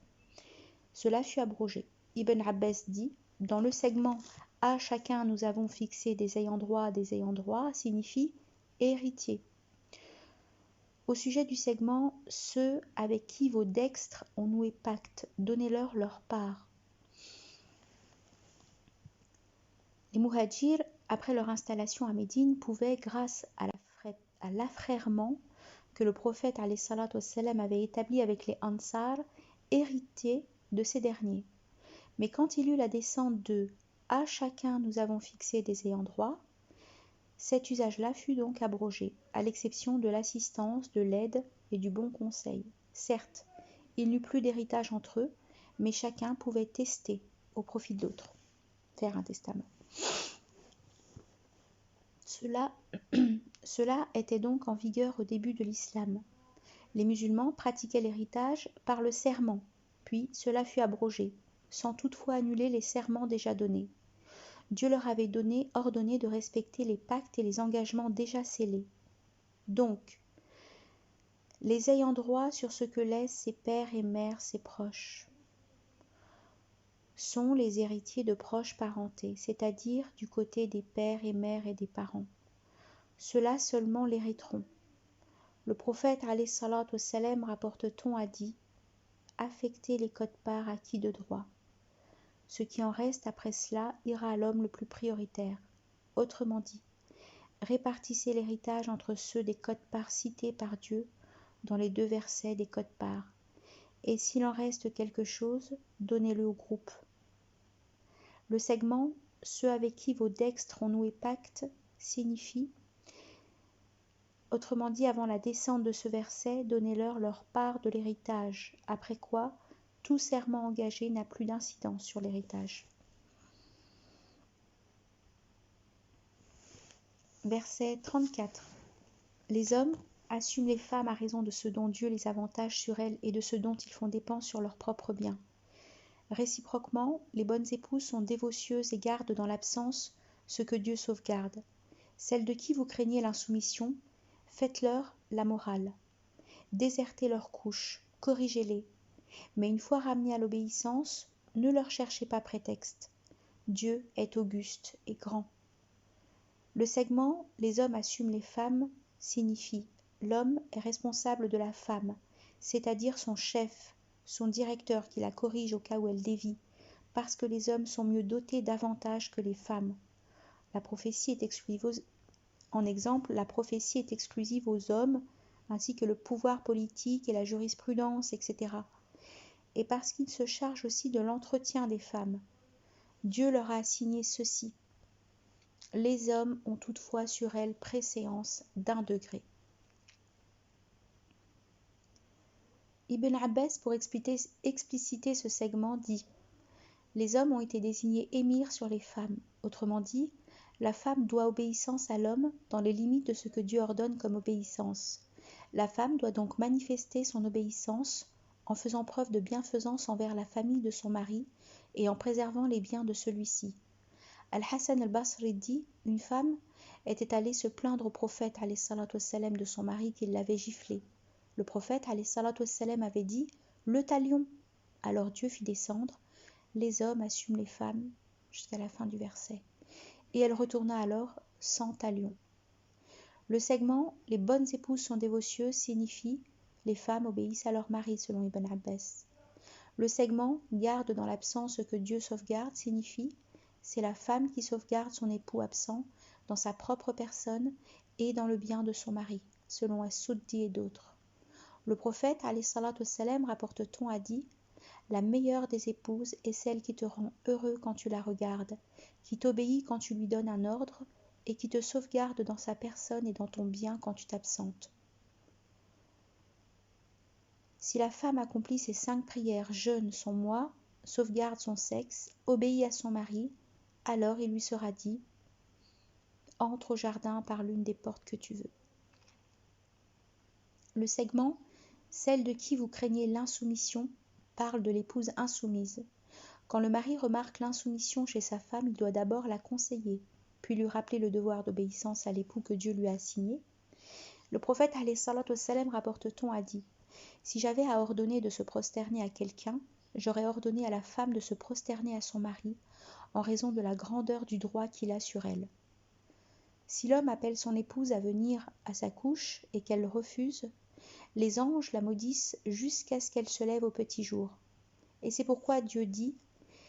cela fut abrogé. Ibn Abbas dit « dans le segment « à chacun nous avons fixé des ayants droit » signifie héritier. Au sujet du segment « ceux avec qui vos dextres ont noué pacte, donnez-leur leur part ». Les Muhajirs, après leur installation à Médine, pouvaient, grâce à l'affrèrement que le prophète ﷺ avait établi avec les Ansar, hériter de ces derniers. Mais quand il eut la descente de « à chacun nous avons fixé des ayants droit », cet usage-là fut donc abrogé, à l'exception de l'assistance, de l'aide et du bon conseil. Certes, il n'y eut plus d'héritage entre eux, mais chacun pouvait tester au profit de l'autre, faire un testament. Cela était donc en vigueur au début de l'islam. Les musulmans pratiquaient l'héritage par le serment, puis cela fut abrogé, sans toutefois annuler les serments déjà donnés. Dieu leur avait ordonné de respecter les pactes et les engagements déjà scellés. Donc, les ayants droit sur ce que laissent ses pères et mères, ses proches, sont les héritiers de proche parenté, c'est-à-dire du côté des pères et mères et des parents. Ceux-là seulement l'hériteront. Le prophète ﷺ, rapporte-t-on, a dit « affectez les quotes-parts acquis de droit. Ce qui en reste après cela ira à l'homme le plus prioritaire. » Autrement dit, répartissez l'héritage entre ceux des quotes-parts cités par Dieu dans les 2 versets des quotes-parts. Et s'il en reste quelque chose, donnez-le au groupe. Le segment « ceux avec qui vos dextres ont noué pacte » signifie, autrement dit, avant la descente de ce verset, donnez-leur leur part de l'héritage, après quoi tout serment engagé n'a plus d'incidence sur l'héritage. Verset 34. Les hommes assument les femmes à raison de ce dont Dieu les avantage sur elles et de ce dont ils font dépense sur leurs propres biens. Réciproquement, les bonnes épouses sont dévotieuses et gardent dans l'absence ce que Dieu sauvegarde. Celles de qui vous craignez l'insoumission, faites-leur la morale. Désertez leurs couches, corrigez-les. Mais une fois ramenées à l'obéissance, ne leur cherchez pas prétexte. Dieu est auguste et grand. Le segment « les hommes assument les femmes » signifie l'homme est responsable de la femme, c'est-à-dire son chef, son directeur qui la corrige au cas où elle dévie, parce que les hommes sont mieux dotés d'avantages que les femmes. La prophétie est exclusive aux hommes, ainsi que le pouvoir politique et la jurisprudence, etc. Et parce qu'ils se chargent aussi de l'entretien des femmes. Dieu leur a assigné ceci. Les hommes ont toutefois sur elles préséance d'1 degré. Ibn Abbas, pour expliciter ce segment, dit « Les hommes ont été désignés émirs sur les femmes ». Autrement dit, la femme doit obéissance à l'homme dans les limites de ce que Dieu ordonne comme obéissance. La femme doit donc manifester son obéissance en faisant preuve de bienfaisance envers la famille de son mari et en préservant les biens de celui-ci. Al-Hassan al-Basri dit, une femme était allée se plaindre au prophète alayhi salatu wassalam de son mari qui l'avait giflé. Le prophète alayhi salatu wassalam avait dit, le talion. Alors Dieu fit descendre, les hommes assument les femmes, jusqu'à la fin du verset. Et elle retourna alors sans talion. Le segment « Les bonnes épouses sont dévotieuses » signifie « Les femmes obéissent à leur mari » selon Ibn Abbas. Le segment « Garde dans l'absence ce que Dieu sauvegarde » signifie « C'est la femme qui sauvegarde son époux absent dans sa propre personne et dans le bien de son mari » selon As-Suddi et d'autres. Le prophète alayhi salatu wassalam, rapporte-t-on, a dit « La meilleure des épouses est celle qui te rend heureux quand tu la regardes, qui t'obéit quand tu lui donnes un ordre, et qui te sauvegarde dans sa personne et dans ton bien quand tu t'absentes. » Si la femme accomplit ses 5 prières, jeûne son mois, sauvegarde son sexe, obéit à son mari, alors il lui sera dit « Entre au jardin par l'une des portes que tu veux. » Le segment « Celle de qui vous craignez l'insoumission » parle de l'épouse insoumise. Quand le mari remarque l'insoumission chez sa femme, il doit d'abord la conseiller, puis lui rappeler le devoir d'obéissance à l'époux que Dieu lui a assigné. Le prophète alayhi salatu wassalam, rapporte-t-on, a dit « Si j'avais à ordonner de se prosterner à quelqu'un, j'aurais ordonné à la femme de se prosterner à son mari en raison de la grandeur du droit qu'il a sur elle. Si l'homme appelle son épouse à venir à sa couche et qu'elle refuse, les anges la maudissent jusqu'à ce qu'elle se lève au petit jour. Et c'est pourquoi Dieu dit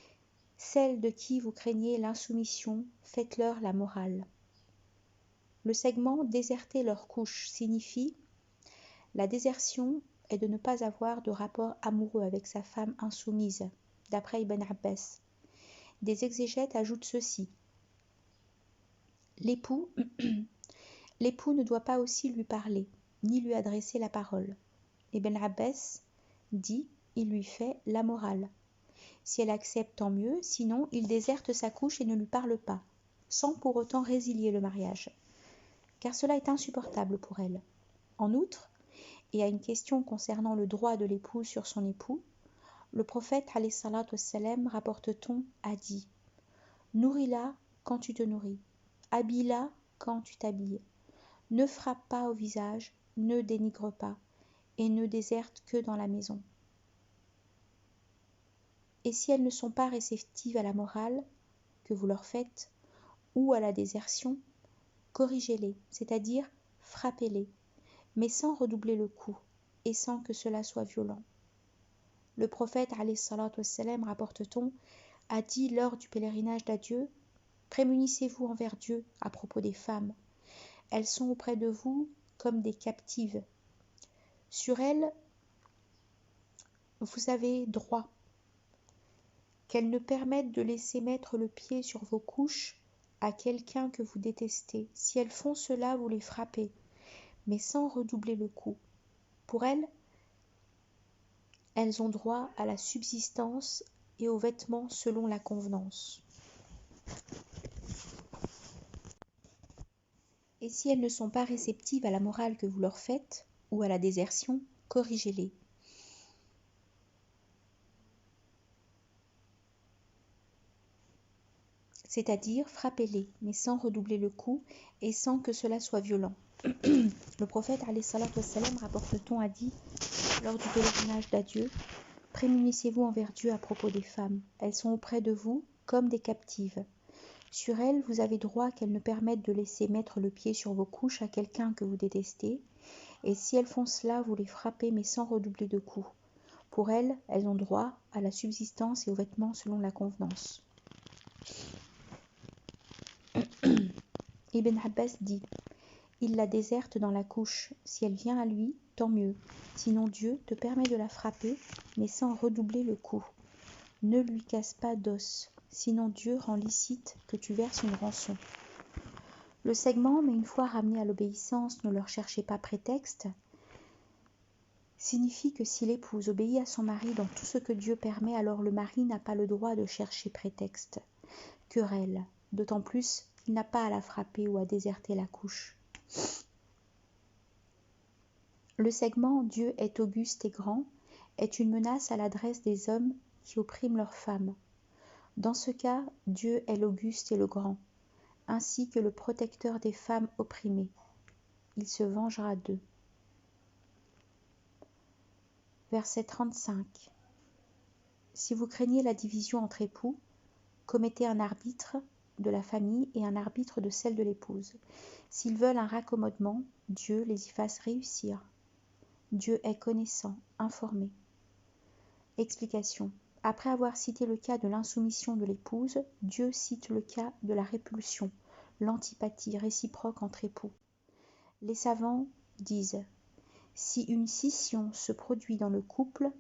« Celle de qui vous craignez l'insoumission, faites-leur la morale. » Le segment « Déserter leur couche » signifie « La désertion est de ne pas avoir de rapport amoureux avec sa femme insoumise » d'après Ibn Abbas. Des exégètes ajoutent ceci. L'époux ne doit pas aussi lui parler, ni lui adresser la parole. Ibn Abbas dit « Il lui fait la morale. Si elle accepte, tant mieux, sinon il déserte sa couche et ne lui parle pas, sans pour autant résilier le mariage, car cela est insupportable pour elle. En outre, et à une question concernant le droit de l'épouse sur son époux, le prophète alayhi salatu wassalam, rapporte-t-on, a dit « Nourris-la quand tu te nourris, habille-la quand tu t'habilles, ne frappe pas au visage, ne dénigre pas, et ne déserte que dans la maison. » Et si elles ne sont pas réceptives à la morale que vous leur faites, ou à la désertion, corrigez-les, c'est-à-dire frappez-les, mais sans redoubler le coup, et sans que cela soit violent. Le prophète, alayhi salatu wassalam, rapporte-t-on, a dit lors du pèlerinage d'adieu, « Prémunissez-vous envers Dieu à propos des femmes. Elles sont auprès de vous comme des captives. Sur elles, vous avez droit. Qu'elles ne permettent de laisser mettre le pied sur vos couches à quelqu'un que vous détestez. Si elles font cela, vous les frappez, mais sans redoubler le coup. Pour elles, elles ont droit à la subsistance et aux vêtements selon la convenance. Et si elles ne sont pas réceptives à la morale que vous leur faites, ou à la désertion, corrigez-les. C'est-à-dire frappez-les, mais sans redoubler le coup et sans que cela soit violent. Le prophète alayhi salatu wassalam, rapporte-t-on, a dit lors du pèlerinage d'adieu, « Prémunissez-vous envers Dieu à propos des femmes. Elles sont auprès de vous comme des captives. Sur elles, vous avez droit qu'elles ne permettent de laisser mettre le pied sur vos couches à quelqu'un que vous détestez, et si elles font cela, vous les frappez mais sans redoubler de coups. Pour elles, elles ont droit à la subsistance et aux vêtements selon la convenance. » Ibn Abbas dit « Il la déserte dans la couche. Si elle vient à lui, tant mieux. Sinon Dieu te permet de la frapper, mais sans redoubler le coup. Ne lui casse pas d'os. Sinon Dieu rend licite que tu verses une rançon. » Le segment « Mais une fois ramené à l'obéissance, ne leur cherchez pas prétexte » signifie que si l'épouse obéit à son mari dans tout ce que Dieu permet, alors le mari n'a pas le droit de chercher prétexte. Querelle, d'autant plus qu'il n'a pas à la frapper ou à déserter la couche. Le segment « Dieu est auguste et grand » est une menace à l'adresse des hommes qui oppriment leurs femmes. Dans ce cas, Dieu est l'Auguste et le Grand, ainsi que le protecteur des femmes opprimées. Il se vengera d'eux. Verset 35. Si vous craignez la division entre époux, commettez un arbitre de la famille et un arbitre de celle de l'épouse. S'ils veulent un raccommodement, Dieu les y fasse réussir. Dieu est connaissant, informé. Explication. Après avoir cité le cas de l'insoumission de l'épouse, Dieu cite le cas de la répulsion, l'antipathie réciproque entre époux. Les savants disent « Si une scission se produit dans le couple,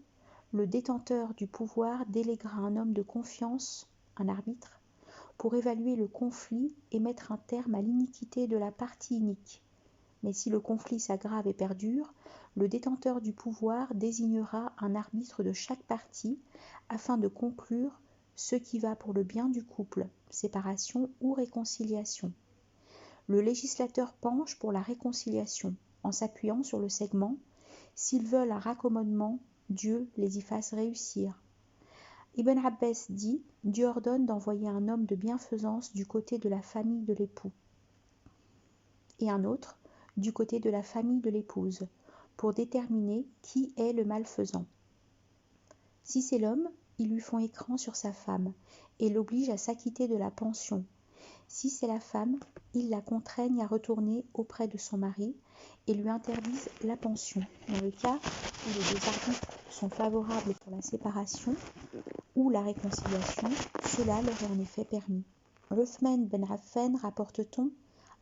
le détenteur du pouvoir déléguera un homme de confiance, un arbitre, pour évaluer le conflit et mettre un terme à l'iniquité de la partie inique. Mais si le conflit s'aggrave et perdure, le détenteur du pouvoir désignera un arbitre de chaque partie afin de conclure ce qui va pour le bien du couple, séparation ou réconciliation. Le législateur penche pour la réconciliation en s'appuyant sur le segment « S'ils veulent un raccommodement, Dieu les y fasse réussir ». Ibn Abbas dit « Dieu ordonne d'envoyer un homme de bienfaisance du côté de la famille de l'époux et un autre du côté de la famille de l'épouse, pour déterminer qui est le malfaisant. Si c'est l'homme, ils lui font écran sur sa femme et l'obligent à s'acquitter de la pension. Si c'est la femme, ils la contraignent à retourner auprès de son mari et lui interdisent la pension. Dans le cas où les deux arbitres sont favorables pour la séparation ou la réconciliation, cela leur est en effet permis. Uthman ben Affan, rapporte-t-on,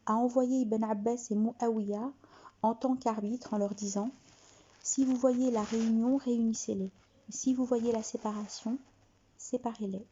a envoyé Ibn Abbas et Muawiyah en tant qu'arbitres en leur disant « Si vous voyez la réunion, réunissez-les. Si vous voyez la séparation, séparez-les. »